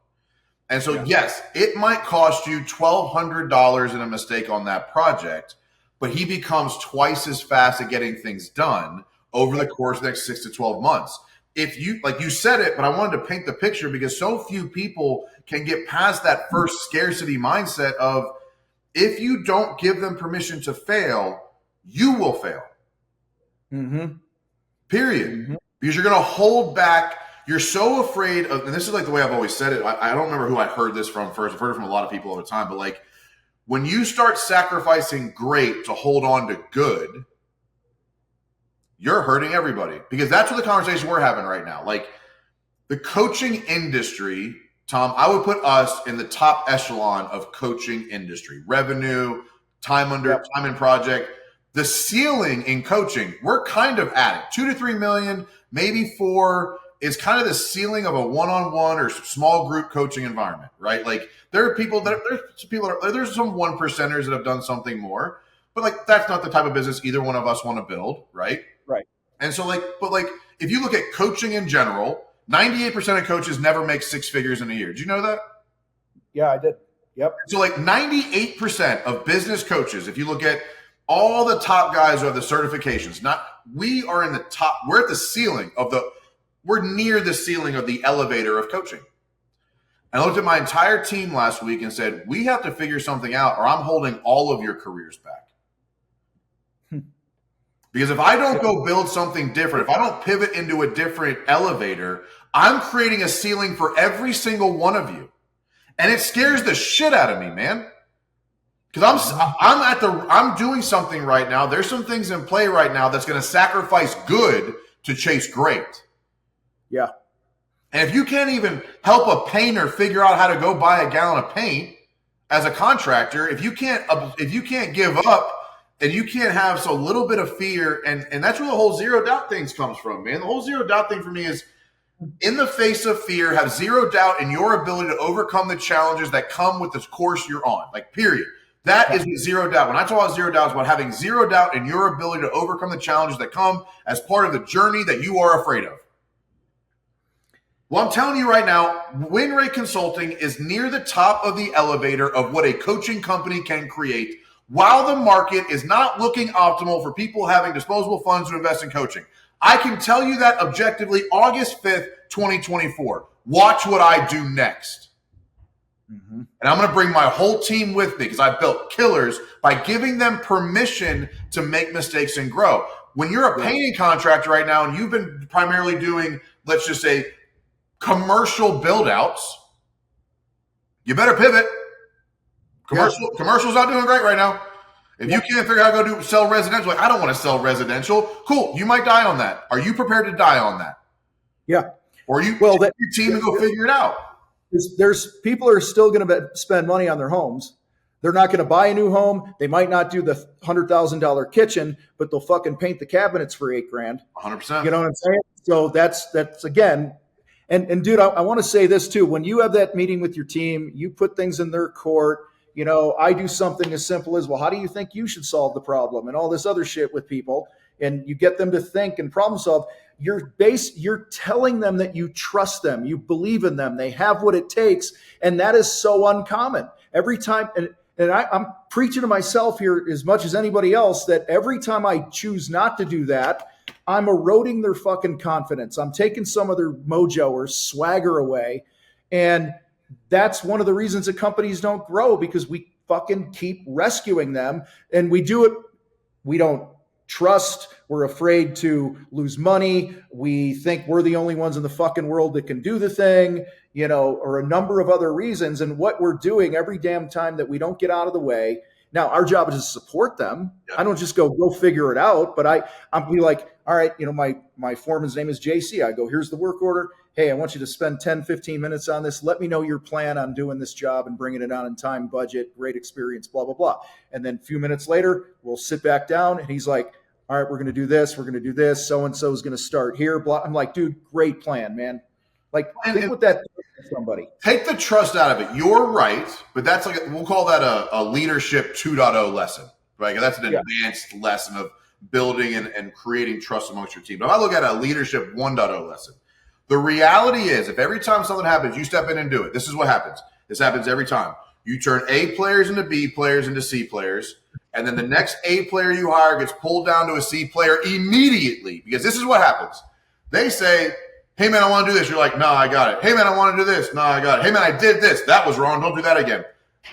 S2: And so, yes, it might cost you $1,200 in a mistake on that project, but he becomes twice as fast at getting things done over the course of the next 6 to 12 months. If you, like you said it, but I wanted to paint the picture because so few people can get past that first scarcity mindset of if you don't give them permission to fail, you will fail. Mm-hmm. Period. Mm-hmm. Because you're going to hold back. You're so afraid of, and this is like the way I've always said it. I don't remember who I heard this from first. I've heard it from a lot of people all the time. But like when you start sacrificing great to hold on to good, you're hurting everybody. Because that's what the conversation we're having right now. Like the coaching industry, Tom, I would put us in the top echelon of coaching industry. Revenue, time in project. The ceiling in coaching, we're kind of at it. 2 to 3 million, maybe 4 is kind of the ceiling of a one-on-one or small group coaching environment, right? Like there are people there's some 1%ers that have done something more, but like that's not the type of business either one of us want to build, right?
S1: Right.
S2: And so but if you look at coaching in general, 98% of coaches never make 6 figures in a year. Did you know that?
S1: Yeah, I did. Yep.
S2: So like 98% of business coaches, if you look at all the top guys who have the certifications, we're at the ceiling we're near the ceiling of the elevator of coaching. And I looked at my entire team last week and said, we have to figure something out or I'm holding all of your careers back. Because if I don't go build something different, if I don't pivot into a different elevator, I'm creating a ceiling for every single one of you. And it scares the shit out of me, man. Because I'm doing something right now. There's some things in play right now that's going to sacrifice good to chase great.
S1: Yeah.
S2: And if you can't even help a painter figure out how to go buy a gallon of paint as a contractor, if you can't give up and you can't have so little bit of fear, and that's where the whole zero doubt things comes from, man. The whole zero doubt thing for me is in the face of fear, have zero doubt in your ability to overcome the challenges that come with this course you're on. Like, period. That is zero doubt. When I talk about zero doubt, it's about having zero doubt in your ability to overcome the challenges that come as part of the journey that you are afraid of. Well, I'm telling you right now, win rate consulting is near the top of the elevator of what a coaching company can create while the market is not looking optimal for people having disposable funds to invest in coaching. I can tell you that objectively August 5th, 2024. Watch what I do next. Mm-hmm. And I'm going to bring my whole team with me because I built killers by giving them permission to make mistakes and grow. When you're a painting contractor right now and you've been primarily doing, let's just say, commercial build-outs, you better pivot. Commercial's not doing great right now. If you can't figure out how to sell residential, like I don't want to sell residential. Cool, you might die on that. Are you prepared to die on that?
S1: Yeah.
S2: Or your team to go figure it out?
S1: There's people are still going to spend money on their homes. They're not going to buy a new home. They might not do the $100,000 kitchen, but they'll fucking paint the cabinets for $8,000.
S2: 100%.
S1: You know what I'm saying? So that's again. And dude, I want to say this too. When you have that meeting with your team, you put things in their court, I do something as simple as, well, how do you think you should solve the problem, and all this other shit with people. And you get them to think and problem solve. You're telling them that you trust them, you believe in them, they have what it takes. And that is so uncommon. Every time, and I'm preaching to myself here as much as anybody else, that every time I choose not to do that, I'm eroding their fucking confidence. I'm taking some of their mojo or swagger away. And that's one of the reasons that companies don't grow, because we fucking keep rescuing them. And we do it. We don't trust. We're afraid to lose money. We think we're the only ones in the fucking world that can do the thing, or a number of other reasons. And what we're doing every damn time that we don't get out of the way. Now, our job is to support them. Yeah. I don't just go figure it out, but I'm be like, all right, my foreman's name is JC. I go, here's the work order. Hey, I want you to spend 10, 15 minutes on this. Let me know your plan on doing this job and bringing it on in time, budget, great experience, blah, blah, blah. And then a few minutes later, we'll sit back down and he's like, all right, we're going to do this. We're going to do this. So-and-so is going to start here. Blah. I'm like, dude, great plan, man. Like, think what that does to somebody.
S2: Take the trust out of it. You're right, but that's we'll call that a leadership 2.0 lesson, right? That's an advanced lesson of building and creating trust amongst your team. But if I look at a leadership 1.0 lesson, the reality is, if every time something happens, you step in and do it, this is what happens. This happens every time. You turn A players into B players into C players, and then the next A player you hire gets pulled down to a C player immediately, because this is what happens. They say, hey, man, I want to do this. You're like, no, I got it. Hey, man, I want to do this. No, I got it. Hey, man, I did this. That was wrong. Don't do that again.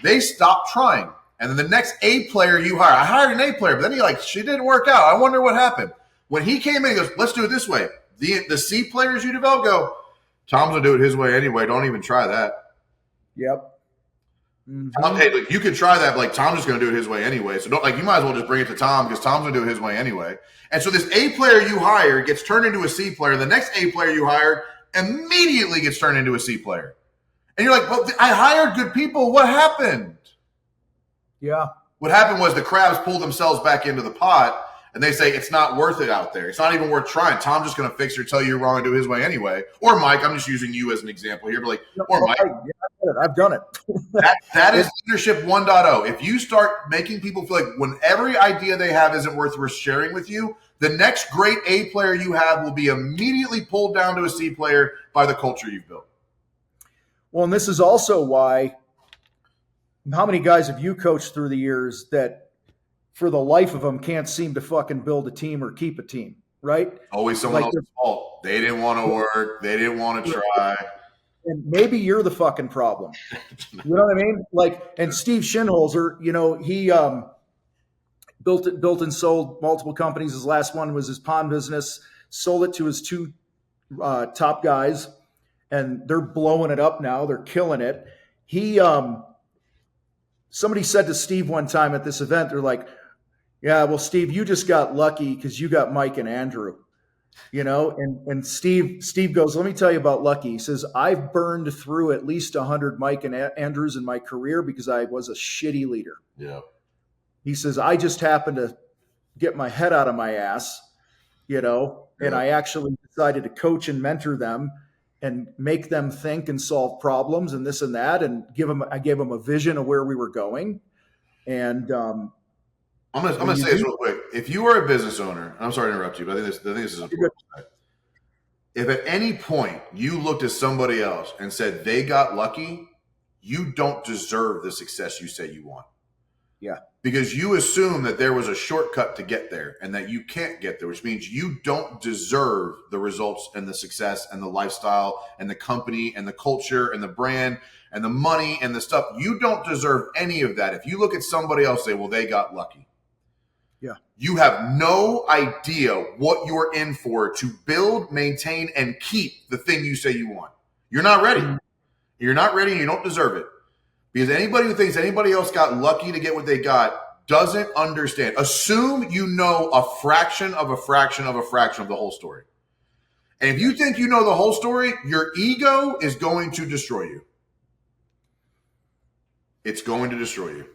S2: They stop trying. And then the next A player you hire, I hired an A player, but then she didn't work out. I wonder what happened. When he came in, he goes, let's do it this way. The C players you develop go, Tom's going to do it his way anyway. Don't even try that.
S1: Yep.
S2: Mm-hmm. Hey, look, you can try that, but Tom's just going to do it his way anyway. So you might as well just bring it to Tom, because Tom's going to do it his way anyway. And so this A player you hire gets turned into a C player. The next A player you hire immediately gets turned into a C player. And you're like, well, I hired good people. What happened?
S1: Yeah.
S2: What happened was the crabs pulled themselves back into the pot, and they say it's not worth it out there. It's not even worth trying. Tom's just going to fix or tell you you're wrong and do it his way anyway. Or Mike, I'm just using you as an example here, but or Mike.
S1: I've done it.
S2: that is leadership 1.0. If you start making people feel like when every idea they have isn't worth sharing with you, the next great A player you have will be immediately pulled down to a C player by the culture you've built.
S1: Well, and this is also why, how many guys have you coached through the years that for the life of them can't seem to fucking build a team or keep a team, right?
S2: Always someone else's fault. They didn't want to work. They didn't want to try.
S1: And maybe you're the fucking problem. You know what I mean? And Steve Shinholzer, he built and sold multiple companies. His last one was his pond business, sold it to his two top guys, and they're blowing it up now. They're killing it. Somebody said to Steve one time at this event, they're like, yeah, well, Steve, you just got lucky because you got Mike and Andrew. And Steve goes, let me tell you about lucky. He says, I've burned through at least 100 Mike and Andrews in my career because I was a shitty leader.
S2: Yeah.
S1: He says, I just happened to get my head out of my ass, and I actually decided to coach and mentor them and make them think and solve problems and this and that, and I gave them a vision of where we were going. And,
S2: I'm gonna say this real quick. If you are a business owner, I'm sorry to interrupt you, but I think this is important. If at any point you looked at somebody else and said they got lucky, you don't deserve the success you say you want.
S1: Yeah.
S2: Because you assume that there was a shortcut to get there and that you can't get there, which means you don't deserve the results and the success and the lifestyle and the company and the culture and the brand and the money and the stuff. You don't deserve any of that. If you look at somebody else and say, well, they got lucky.
S1: Yeah.
S2: You have no idea what you're in for to build, maintain, and keep the thing you say you want. You're not ready. You're not ready, and you don't deserve it. Because anybody who thinks anybody else got lucky to get what they got doesn't understand. Assume you know a fraction of a fraction of a fraction of the whole story. And if you think you know the whole story, your ego is going to destroy you. It's going to destroy you.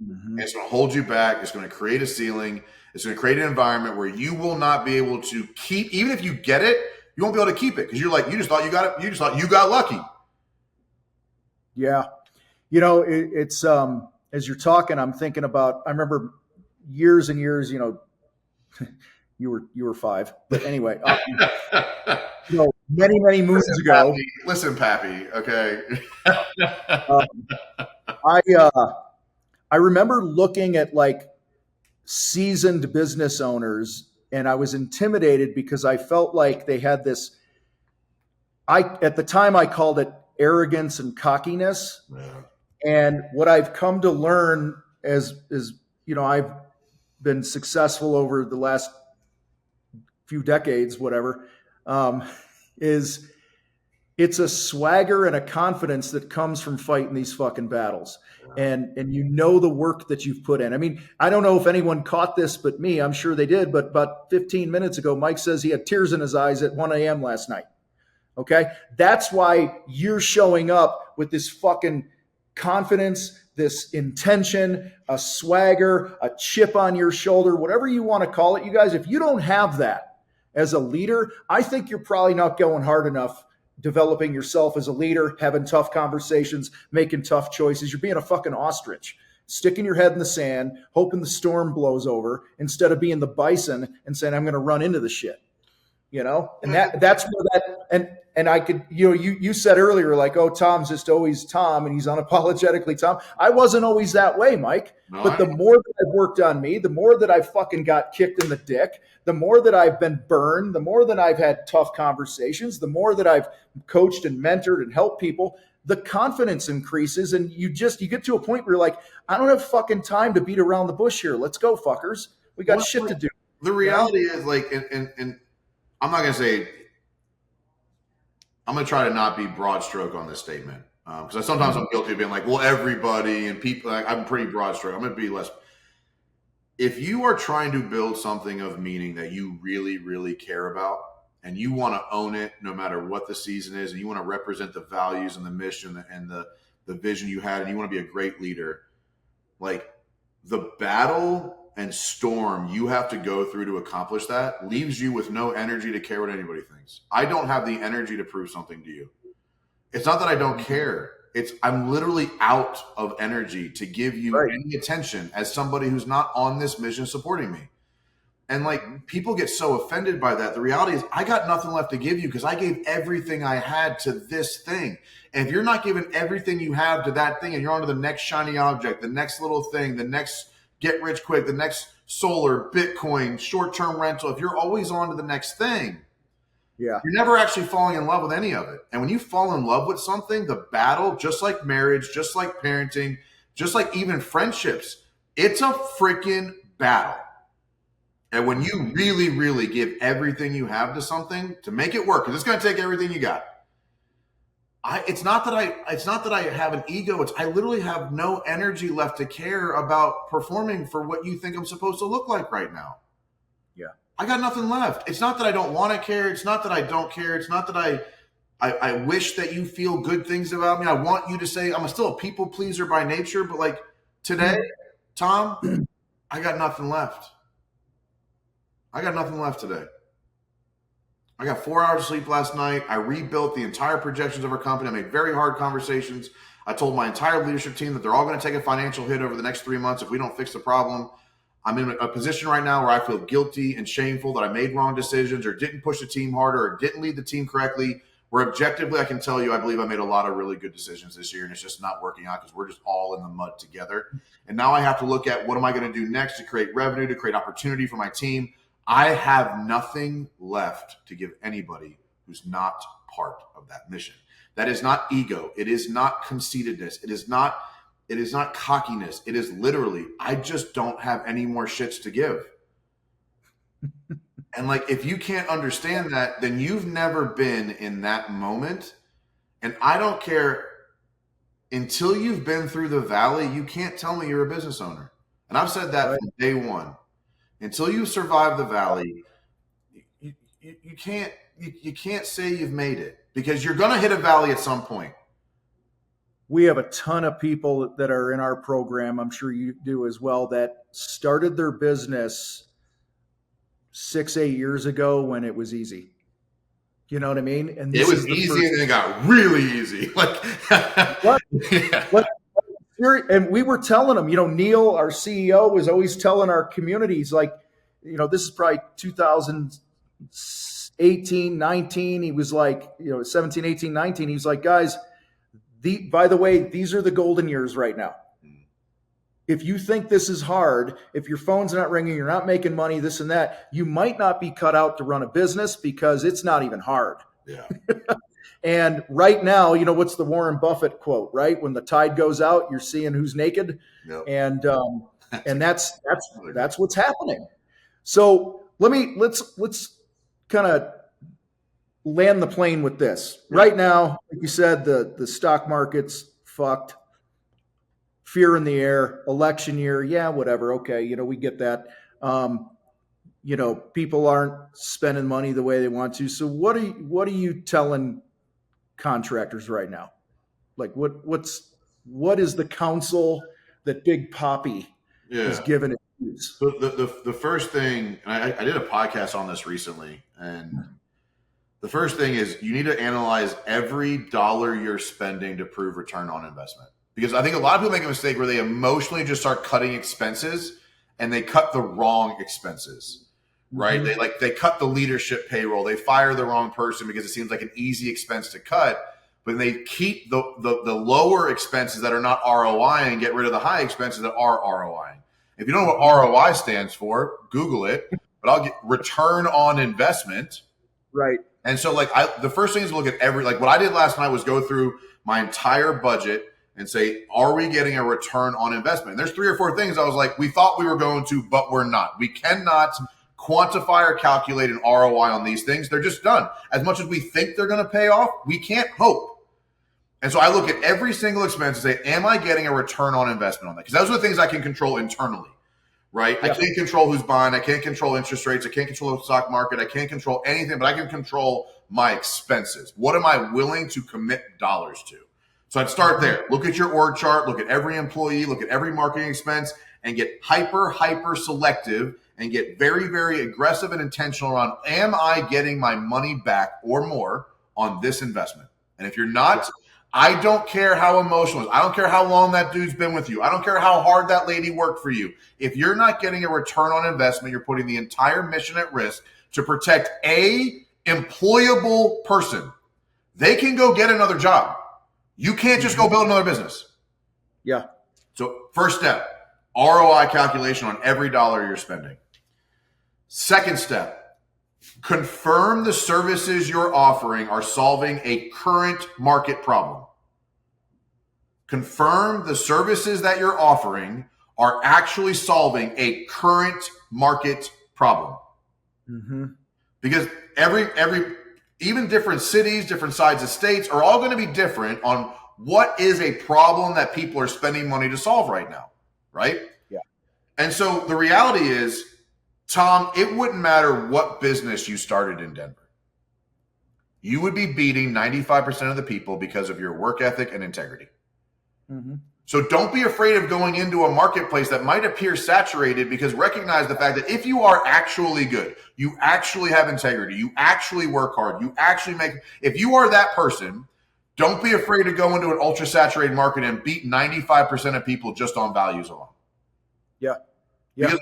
S2: Mm-hmm. It's going to hold you back. It's going to create a ceiling. It's going to create an environment where you will not be able to keep, even if you get it, you won't be able to keep it because you just thought you got it. You just thought you got lucky.
S1: Yeah. It's as you're talking, I'm thinking about, I remember years and years, you were 5, but anyway, many moons ago,
S2: Listen, Pappy. Okay.
S1: um, I remember looking at like seasoned business owners, and I was intimidated because I felt like they had this. At the time I called it arrogance and cockiness,
S2: Yeah.
S1: and what I've come to learn as I've been successful over the last few decades, whatever, is it's a swagger and a confidence that comes from fighting these fucking battles. And the work that you've put in. I mean, I don't know if anyone caught this but me. I'm sure they did. But about 15 minutes ago, Mike says he had tears in his eyes at 1 a.m. last night. Okay? That's why you're showing up with this fucking confidence, this intention, a swagger, a chip on your shoulder, whatever you want to call it. You guys, if you don't have that as a leader, I think you're probably not going hard enough developing yourself as a leader, having tough conversations, making tough choices. You're being a fucking ostrich, sticking your head in the sand, hoping the storm blows over instead of being the bison and saying, I'm going to run into the shit, and that's where that, and I could, you said earlier, like, oh, Tom's just always Tom and he's unapologetically Tom. I wasn't always that way, Mike, but the more that I've worked on me, the more that I've fucking got kicked in the dick, the more that I've been burned, the more that I've had tough conversations, the more that I've coached and mentored and helped people, the confidence increases. And you get to a point where you're like, I don't have fucking time to beat around the bush here. Let's go, fuckers. We got shit to do.
S2: The reality is, like, and I'm not going to say, I'm going to try to not be broad stroke on this statement. Because sometimes I'm guilty of being like, well, everybody and people, I'm pretty broad stroke. I'm going to be less. If you are trying to build something of meaning that you really, really care about, and you want to own it no matter what the season is, and you want to represent the values and the mission and the vision you had, and you want to be a great leader, like, the battle and storm you have to go through to accomplish that leaves you with no energy to care what anybody thinks. I don't have the energy to prove something to you. It's not that I don't care. I'm literally out of energy to give you any attention as somebody who's not on this mission supporting me. And like, people get so offended by that. The reality is I got nothing left to give you because I gave everything I had to this thing. And if you're not giving everything you have to that thing and you're on to the next shiny object, the next little thing, the next get rich quick, the next solar, Bitcoin, short-term rental, if you're always on to the next thing, you're never actually falling in love with any of it. And when you fall in love with something, the battle, just like marriage, just like parenting, just like even friendships, it's a freaking battle. And when you really, really give everything you have to something to make it work, because it's going to take everything you got. It's not that I have an ego. I literally have no energy left to care about performing for what you think I'm supposed to look like right now.
S1: Yeah.
S2: I got nothing left. It's not that I don't want to care. It's not that I don't care. It's not that I wish that you feel good things about me. I want you to say I'm still a people pleaser by nature, but like today, Tom, I got nothing left. I got nothing left today. I got 4 hours of sleep last night. I rebuilt the entire projections of our company. I made very hard conversations. I told my entire leadership team that they're all going to take a financial hit over the next 3 months if we don't fix the problem. I'm in a position right now where I feel guilty and shameful that I made wrong decisions or didn't push the team harder or didn't lead the team correctly, where objectively I can tell you I believe I made a lot of really good decisions this year, and it's just not working out because we're just all in the mud together. And now I have to look at what am I going to do next to create revenue, to create opportunity for my team. I have nothing left to give anybody who's not part of that mission. That is not ego. It is not conceitedness. It is not cockiness. It is literally, I just don't have any more shits to give. And like, if you can't understand that, then you've never been in that moment. And I don't care, until you've been through the valley, you can't tell me you're a business owner. And I've said that from day one. Until you survive the valley, you can't say you've made it, because you're going to hit a valley at some point.
S1: We have a ton of people that are in our program, I'm sure you do as well, that started their business 6-8 years ago when it was easy. You know what I mean? And
S2: it was easy and then it got really easy. Like,
S1: let's And we were telling them, Neil, our CEO, was always telling our communities, like, this is probably 2018, 19. He was like, 17, 18, 19. He's like, guys, by the way, these are the golden years right now. If you think this is hard, if your phone's not ringing, you're not making money, this and that, you might not be cut out to run a business because it's not even hard.
S2: Yeah.
S1: And right now, what's the Warren Buffett quote, right? When the tide goes out, you're seeing who's naked.
S2: Yep.
S1: And that's what's happening. So let's kind of land the plane with this. Right now, like you said, the stock market's fucked. Fear in the air, election year, yeah, whatever. Okay, we get that. People aren't spending money the way they want to. So what are you telling contractors right now? Like what is the counsel that Big Papi is giving it?
S2: So the first thing, and I did a podcast on this recently, and the first thing is you need to analyze every dollar you're spending to prove return on investment. Because I think a lot of people make a mistake where they emotionally just start cutting expenses and they cut the wrong expenses, right? Mm-hmm. They cut the leadership payroll. They fire the wrong person because it seems like an easy expense to cut, but they keep the lower expenses that are not ROI and get rid of the high expenses that are ROI. If you don't know what ROI stands for, Google it, but I'll get return on investment.
S1: Right.
S2: And so the first thing is to look at what I did last night was go through my entire budget and say, are we getting a return on investment? And there's 3 or 4 things I was like, we thought we were going to, but we're not. We cannot quantify or calculate an ROI on these things. They're just done. As much as we think they're going to pay off, we can't hope. And so I look at every single expense and say, am I getting a return on investment on that? Because those are the things I can control internally, right? Yeah. I can't control who's buying. I can't control interest rates. I can't control the stock market. I can't control anything, but I can control my expenses. What am I willing to commit dollars to? So I'd start there. Look at your org chart, look at every employee, look at every marketing expense, and get hyper selective and get very, very aggressive and intentional around, am I getting my money back or more on this investment? And if you're not, I don't care how emotional it is. I don't care how long that dude's been with you. I don't care how hard that lady worked for you. If you're not getting a return on investment, you're putting the entire mission at risk to protect a employable person. They can go get another job. You can't just go build another business.
S1: Yeah.
S2: So first step, ROI calculation on every dollar you're spending. Second step, confirm the services you're offering are solving a current market problem. Confirm the services that you're offering are actually solving a current market problem. Mm-hmm. Because even different cities, different sides of states are all going to be different on what is a problem that people are spending money to solve right now, right?
S1: Yeah.
S2: And so the reality is, Tom, it wouldn't matter what business you started in Denver. You would be beating 95% of the people because of your work ethic and integrity. Mm-hmm. So don't be afraid of going into a marketplace that might appear saturated, because recognize the fact that if you are actually good, you actually have integrity, you actually work hard, if you are that person, don't be afraid to go into an ultra saturated market and beat 95% of people just on values alone.
S1: Yeah. Yeah.
S2: Because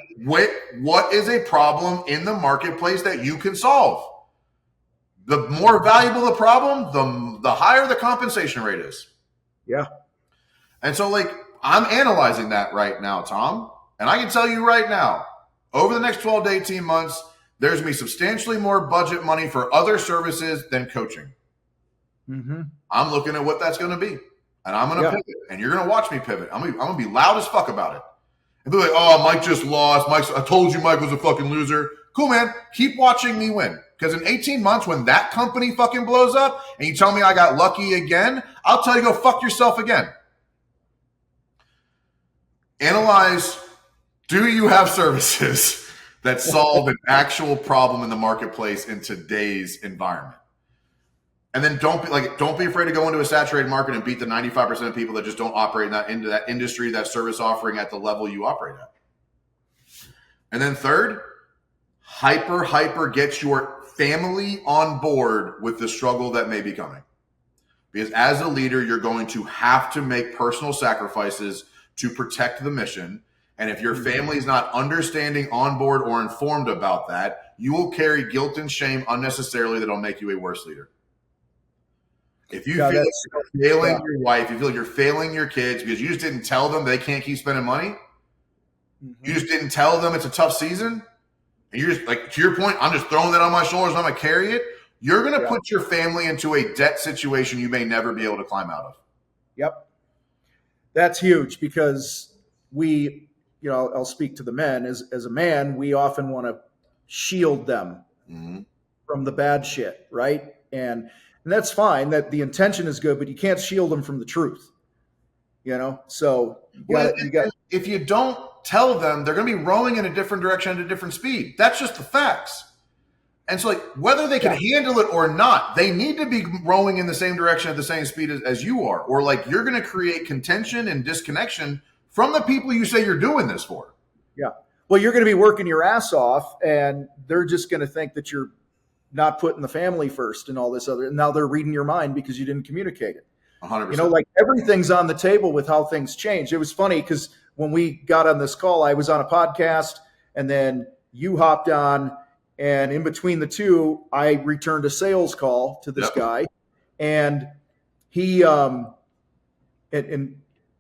S2: what is a problem in the marketplace that you can solve? The more valuable the problem, the higher the compensation rate is.
S1: Yeah.
S2: And so I'm analyzing that right now, Tom. And I can tell you right now, over the next 12 to 18 months, there's going to be substantially more budget money for other services than coaching. Mm-hmm. I'm looking at what that's going to be. And I'm going to pivot. And you're going to watch me pivot. I'm going to be loud as fuck about it. And be like, oh, Mike just lost. I told you Mike was a fucking loser. Cool, man. Keep watching me win. Because in 18 months, when that company fucking blows up and you tell me I got lucky again, I'll tell you go fuck yourself again. Analyze, do you have services that solve an actual problem in the marketplace in today's environment? And then don't be afraid to go into a saturated market and beat the 95% of people that just don't operate into that industry, that service offering at the level you operate at. And then third, hyper get your family on board with the struggle that may be coming. because as a leader, you're going to have to make personal sacrifices to protect the mission. And if your family is not understanding, on board, or informed about that, you will carry guilt and shame unnecessarily that'll make you a worse leader. If you feel like you're failing your wife, you feel like you're failing your kids because you just didn't tell them they can't keep spending money, you just didn't tell them it's a tough season, and you're just like, to your point, I'm just throwing that on my shoulders and I'm going to carry it, you're going to put your family into a debt situation you may never be able to climb out of.
S1: Yep. That's huge because we, I'll speak to the men. As a man, we often want to shield them from the bad shit, right? And that's fine. That the intention is good, but you can't shield them from the truth. So you got.
S2: If you don't tell them, they're going to be rowing in a different direction at a different speed. That's just the facts. And so, like, whether they can handle it or not, they need to be rowing in the same direction at the same speed as you are, or like you're going to create contention and disconnection from the people you say you're doing this for.
S1: Yeah. Well, you're going to be working your ass off, and they're just going to think that you're not putting the family first and all this other. And now they're reading your mind because you didn't communicate it.
S2: 100%.
S1: Like everything's on the table with how things change. It was funny because when we got on this call, I was on a podcast, and then you hopped on, and in between the two, I returned a sales call to this guy, and he and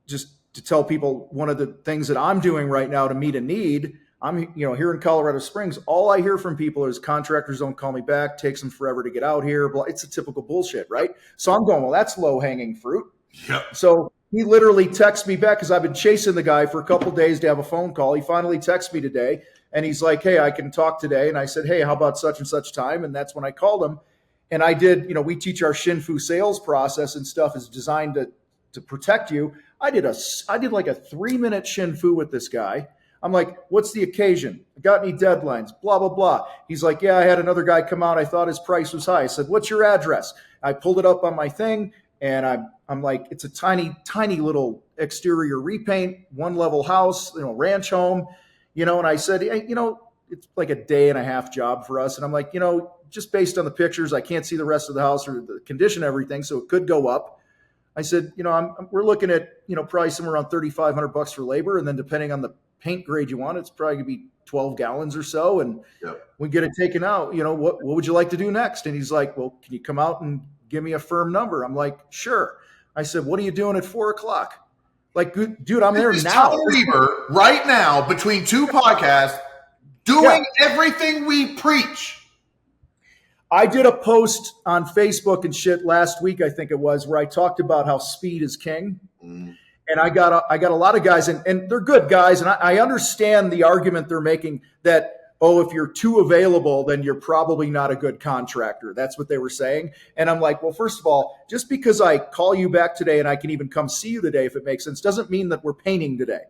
S1: just to tell people, one of the things that I'm doing right now to meet a need, I'm here in Colorado Springs, all I hear from people is contractors don't call me back, takes them forever to get out here. It's a typical bullshit, right? So I'm going, well, that's low-hanging fruit.
S2: Yep.
S1: So he literally texts me back because I've been chasing the guy for a couple of days to have a phone call. He finally texts me today, and he's like, hey, I can talk today. And I said, hey, how about such and such time? And that's when I called him. And I did, we teach our Shinfu sales process and stuff is designed to protect you. I did like a 3-minute Shinfu with this guy. I'm like, what's the occasion? Got any deadlines? Blah, blah, blah. He's like, yeah, I had another guy come out. I thought his price was high. I said, what's your address? I pulled it up on my thing, and I'm like, it's a tiny, tiny little exterior repaint, 1-level house, ranch home, and I said, hey, it's like a 1.5-day job for us. And I'm like, just based on the pictures, I can't see the rest of the house or the condition, everything. So it could go up. I said, we're looking at, probably somewhere around $3,500 for labor. And then depending on the paint grade you want, it's probably gonna be 12 gallons or so. And we get it taken out. What would you like to do next? And he's like, well, can you come out and give me a firm number? I'm like, sure. I said, what are you doing at 4:00? Like, dude, I'm there now.
S2: Tom Reber right now between two podcasts doing everything we preach.
S1: I did a post on Facebook and shit last week, I think it was, where I talked about how speed is king. And I got a lot of guys, and they're good guys, and I understand the argument they're making that, if you're too available, then you're probably not a good contractor. That's what they were saying. And I'm like, well, first of all, just because I call you back today and I can even come see you today, if it makes sense, doesn't mean that we're painting today.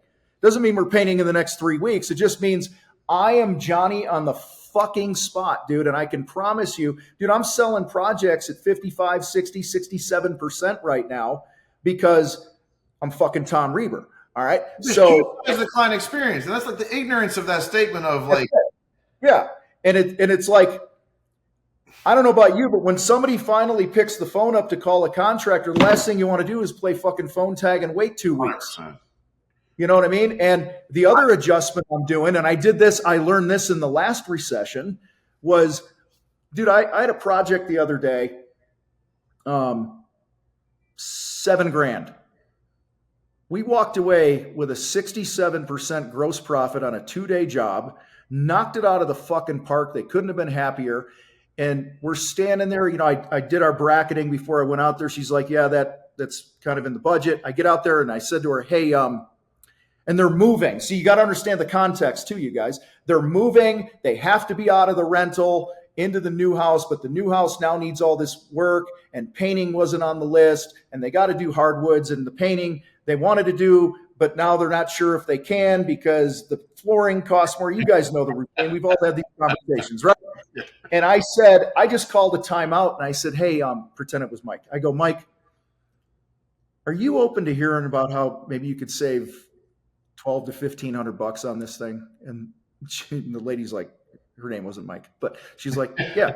S1: Doesn't mean we're painting in the next 3 weeks. It just means I am Johnny on the fucking spot, dude. And I can promise you, dude, I'm selling projects at 55, 60, 67% right now because I'm fucking Tom Reber. All right. So
S2: it's the client experience. And that's like the ignorance of that statement of like,
S1: yeah. And it's like, I don't know about you, but when somebody finally picks the phone up to call a contractor, the last thing you want to do is play fucking phone tag and wait 2 weeks.
S2: 100%.
S1: You know what I mean? And the other adjustment I'm doing, and I learned this in the last recession, was, dude, I had a project the other day, $7,000. We walked away with a 67% gross profit on a 2-day job, knocked it out of the fucking park. They couldn't have been happier. And we're standing there, I did our bracketing before I went out there. She's like, yeah, that's kind of in the budget. I get out there and I said to her, hey, and they're moving. So you got to understand the context too, you guys. They're moving. They have to be out of the rental into the new house, but the new house now needs all this work, and painting wasn't on the list, and they got to do hardwoods, and the painting they wanted to do, but now they're not sure if they can because the flooring costs more. You guys know the routine. We've all had these conversations, right? And I just called a timeout, and I said, hey, pretend it was Mike. I go, Mike, are you open to hearing about how maybe you could save $1,200 to $1,500 on this thing? And the lady's like, her name wasn't Mike, but she's like, yeah.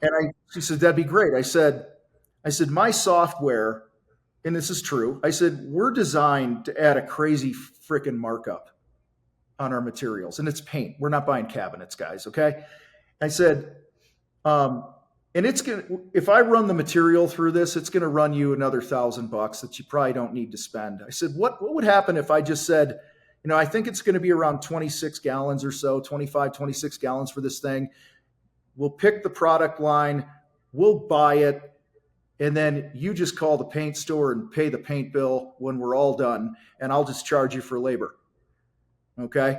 S1: And she said, that'd be great. I said, I said, my software, and this is true, I said, we're designed to add a crazy freaking markup on our materials, and it's paint. We're not buying cabinets, guys, okay? I said, and it's going to, if I run the material through this, it's going to run you another $1,000 that you probably don't need to spend. I said, what would happen if I just said, I think it's going to be around 26 gallons or so, 25, 26 gallons for this thing. We'll pick the product line, we'll buy it, and then you just call the paint store and pay the paint bill when we're all done, and I'll just charge you for labor. Okay?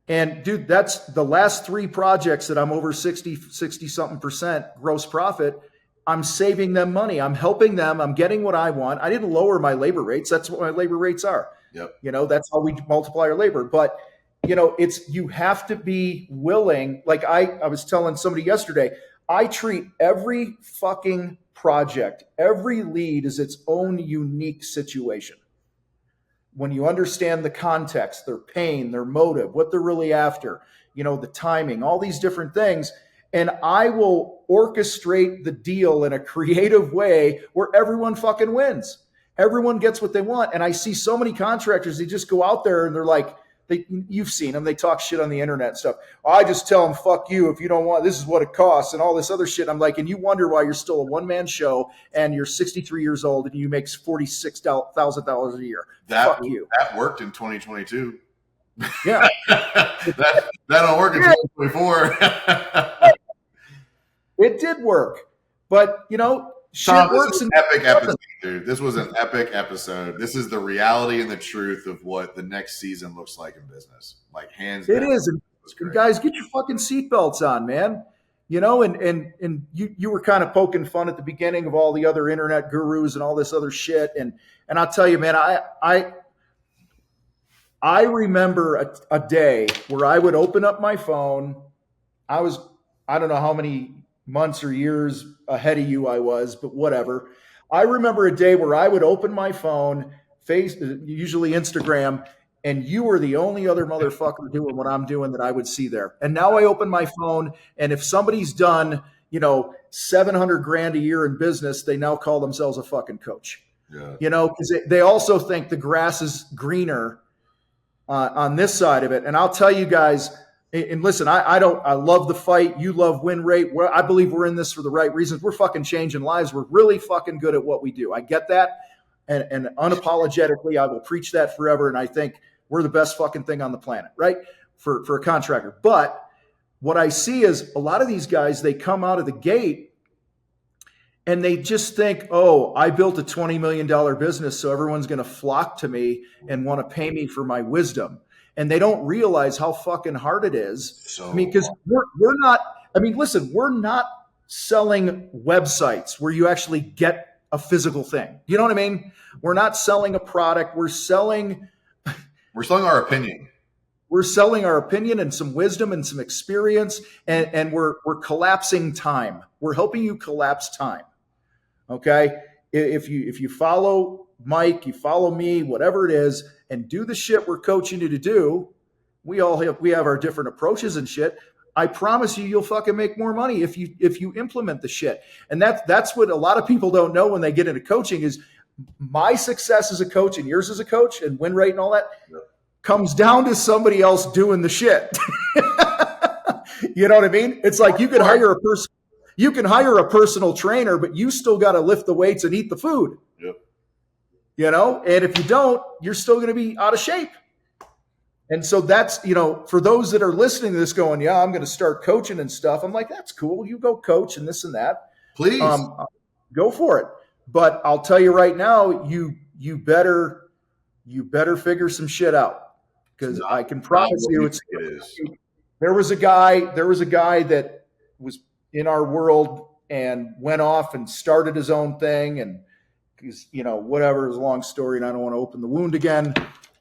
S1: And dude, that's the last 3 projects that I'm over 60 something percent gross profit. I'm saving them money. I'm helping them. I'm getting what I want. I didn't lower my labor rates. That's what my labor rates are.
S2: Yep.
S1: That's how we multiply our labor. But you have to be willing. Like I was telling somebody yesterday, I treat every fucking project, every lead is its own unique situation. When you understand the context, their pain, their motive, what they're really after, the timing, all these different things. And I will orchestrate the deal in a creative way where everyone fucking wins. Everyone gets what they want. And I see so many contractors, they just go out there and they're like, you've seen them, they talk shit on the internet and stuff. I just tell them, fuck you, if you don't want, this is what it costs and all this other shit. I'm like, and you wonder why you're still a one-man show and you're 63 years old and you make $46,000 a year. Fuck you.
S2: That worked in 2022.
S1: Yeah.
S2: that don't work in 2024.
S1: It did work. But, shit
S2: Tom,
S1: works.
S2: This was an epic episode, dude. This was an epic episode. This is the reality and the truth of what the next season looks like in business. Like, hands down.
S1: It is. And guys, get your fucking seatbelts on, man. And you were kind of poking fun at the beginning of all the other internet gurus and all this other shit. And I'll tell you, man, I remember a day where I would open up my phone. I don't know how many months or years ahead of you I was, but whatever. I remember a day where I would open my phone, usually Instagram, and you were the only other motherfucker doing what I'm doing that I would see there. And now I open my phone, and if somebody's done, $700,000 a year in business, they now call themselves a fucking coach. Yeah. Because they also think the grass is greener on this side of it. And I'll tell you guys, and listen, I love the fight. You love win rate. I believe we're in this for the right reasons. We're fucking changing lives. We're really fucking good at what we do. I get that. And unapologetically, I will preach that forever. And I think we're the best fucking thing on the planet, right? For a contractor. But what I see is a lot of these guys, they come out of the gate and they just think, oh, I built a $20 million business, so everyone's going to flock to me and want to pay me for my wisdom. And they don't realize how fucking hard it is. Because we're not, listen, we're not selling websites where you actually get a physical thing. You know what I mean? We're not selling a product. We're selling
S2: our opinion.
S1: We're selling our opinion and some wisdom and some experience. And we're collapsing time. We're helping you collapse time. Okay. If you follow Mike, you follow me, whatever it is, and do the shit we're coaching you to do. We have our different approaches and shit. I promise you'll fucking make more money if you implement the shit. And that's what a lot of people don't know when they get into coaching is my success as a coach and yours as a coach and win rate and all that comes down to somebody else doing the shit. You know what I mean? It's like you can hire a personal trainer, but you still got to lift the weights and eat the food.
S2: Yep.
S1: And if you don't, you're still going to be out of shape. And so that's, for those that are listening to this going, yeah, I'm going to start coaching and stuff. I'm like, that's cool. You go coach and this and that.
S2: Please
S1: go for it. But I'll tell you right now, you better figure some shit out because I can promise you it is. There was a guy that was in our world and went off and started his own thing and whatever, is a long story and I don't want to open the wound again.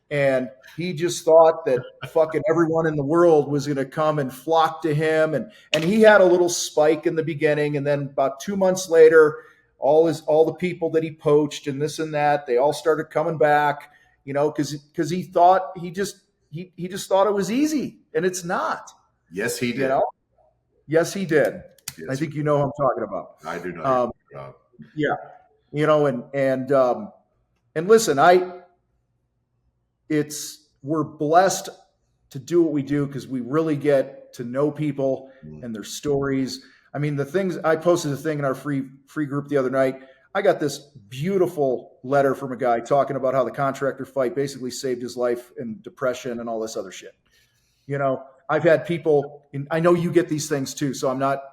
S1: And he just thought that fucking everyone in the world was going to come and flock to him. And he had a little spike in the beginning. And then about 2 months later, all the people that he poached and this and that, they all started coming back, because he thought he just thought it was easy and it's not.
S2: Yes, he did.
S1: Yes, he did.
S2: Yes.
S1: I think you know who I'm talking about.
S2: I do know.
S1: Yeah. and listen, we're blessed to do what we do because we really get to know people and their stories. I mean, the things I posted a thing in our free group the other night. I got this beautiful letter from a guy talking about how the contractor fight basically saved his life in depression and all this other shit. I've had people, and I know you get these things too. So I'm not,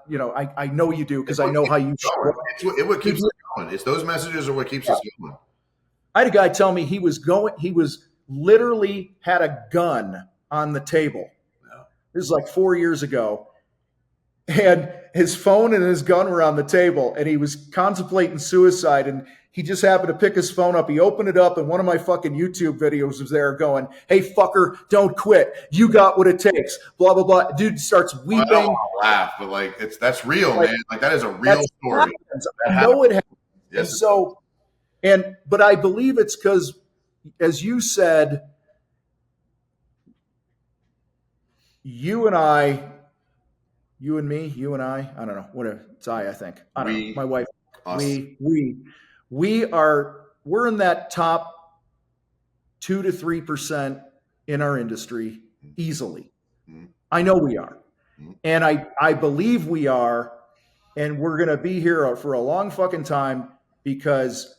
S1: I know you do because I know how you show up.
S2: It's what keeps us going. It's those messages are what keeps us going.
S1: I had a guy tell me he was literally had a gun on the table.
S2: Yeah.
S1: This is like 4 years ago. And his phone and his gun were on the table and he was contemplating suicide. And he just happened to pick his phone up. He opened it up and one of my fucking YouTube videos was there going, "Hey, fucker, don't quit. You got what it takes." Blah, blah, blah. Dude starts weeping.
S2: I don't want to laugh, but like that's real, man. Like that is a real story.
S1: I know it happens.
S2: Yes.
S1: But I believe it's because, as you said, you and I don't know, whatever. It's I think. I don't know. My wife,
S2: us.
S1: we're in that top 2 to 3% in our industry easily.
S2: Mm-hmm.
S1: I know we are.
S2: Mm-hmm.
S1: And I believe we are, and we're going to be here for a long fucking time because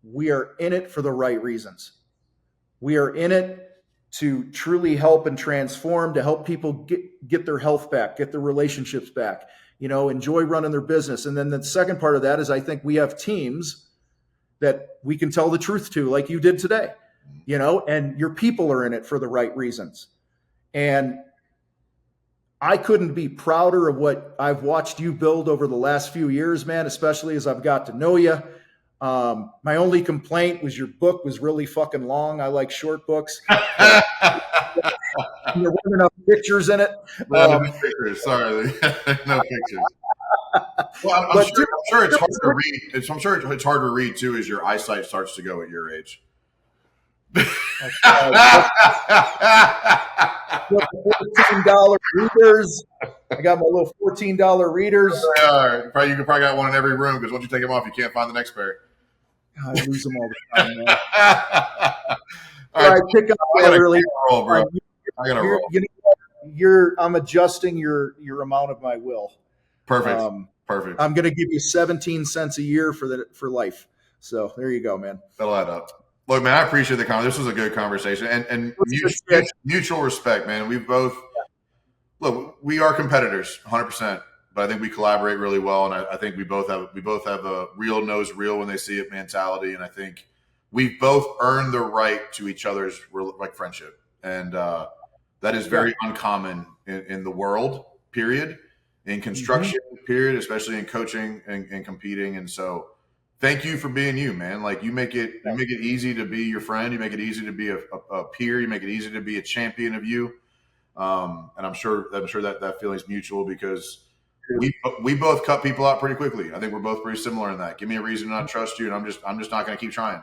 S1: we are in it for the right reasons. We are in it to truly help and transform, to help people get their health back, get their relationships back, enjoy running their business. And then the second part of that is I think we have teams that we can tell the truth to, like you did today, and your people are in it for the right reasons. And I couldn't be prouder of what I've watched you build over the last few years, man, especially as I've got to know you. My only complaint was your book was really fucking long. I like short books. There weren't enough pictures in it.
S2: No pictures. Sorry, no pictures. Well, I'm sure it's hard to read. I'm sure it's hard to read too as your eyesight starts to go at your age.
S1: $14 readers. I got my little $14 readers.
S2: They are. You probably got one in every room because once you take them off, you can't find the next pair.
S1: I lose them all the time, man. All right, pick up early.
S2: Roll, bro. I gotta roll.
S1: I'm adjusting your amount of my will.
S2: Perfect. Perfect.
S1: I'm going to give you 17 cents a year for life. So there you go, man.
S2: That'll add up. Look, man, I appreciate the conversation. This was a good conversation and mutual respect, man. We both look. We are competitors, 100%, but I think we collaborate really well, and I think we both have a real knows real when they see it mentality, and I think we've both earned the right to each other's like friendship, and that is very uncommon in the world. Period. In construction, period, especially in coaching and competing, and so. Thank you for being you, man. Like you make it easy to be your friend. You make it easy to be a peer. You make it easy to be a champion of you. And I'm sure that feeling's mutual because we both cut people out pretty quickly. I think we're both pretty similar in that. Give me a reason to not trust you, and I'm just not going to keep trying.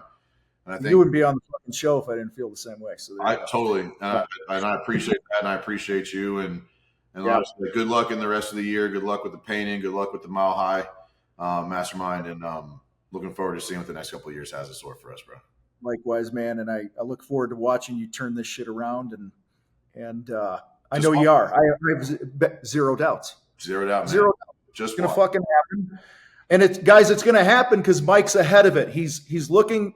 S2: And I think
S1: you wouldn't be on the fucking show if I didn't feel the same way. So
S2: totally, and I appreciate that, and I appreciate you, and honestly, good luck in the rest of the year. Good luck with the painting. Good luck with the Mile High Mastermind, and looking forward to seeing what the next couple of years has in store for us, bro.
S1: Likewise, man. And I look forward to watching you turn this shit around. And I know you are. I have zero doubts.
S2: Zero doubt, man.
S1: Zero doubt.
S2: Just
S1: going to fucking happen. And it's going to happen because Mike's ahead of it. He's looking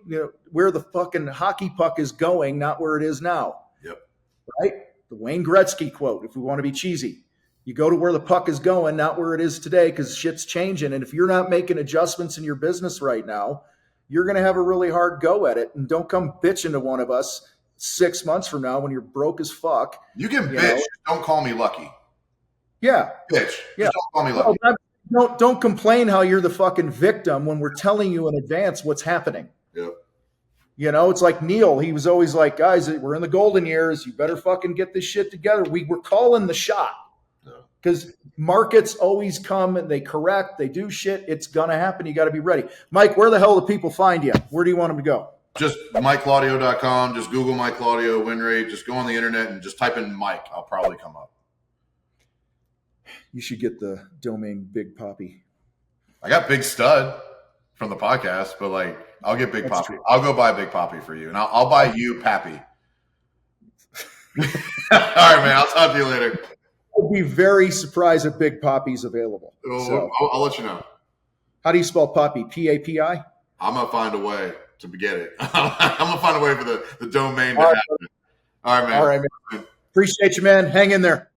S1: where the fucking hockey puck is going, not where it is now.
S2: Yep.
S1: Right? The Wayne Gretzky quote, if we want to be cheesy. You go to where the puck is going, not where it is today, because shit's changing. And if you're not making adjustments in your business right now, you're going to have a really hard go at it. And don't come bitching to one of us 6 months from now when you're broke as fuck.
S2: You can bitch. Don't call me lucky.
S1: Yeah.
S2: Bitch.
S1: Yeah.
S2: Just don't call me lucky.
S1: Don't complain how you're the fucking victim when we're telling you in advance what's happening.
S2: Yep.
S1: It's like Neil. He was always like, guys, we're in the golden years. You better fucking get this shit together. We were calling the shot. Because markets always come and they correct, they do shit. It's going to happen. You got to be ready. Mike, where the hell do people find you? Where do you want them to go?
S2: Just MikeClaudio.com. Just Google Mike Claudio win rate. Just go on the internet and just type in Mike. I'll probably come up.
S1: You should get the domain Big Poppy.
S2: I got Big Stud. from the podcast, but like I'll get Big
S1: That's
S2: Poppy.
S1: true.
S2: I'll go buy Big Poppy for you, and I'll buy you Pappy. All right, man. I'll talk to you later.
S1: I'd be very surprised if Big Poppy's available. So,
S2: I'll let you know.
S1: how do you spell Poppy? P-A-P-I?
S2: I'm gonna find a way to get it. I'm gonna find a way for the domain to
S1: All right.
S2: happen. All right, man.
S1: All right, man. Appreciate you, man. Hang in there.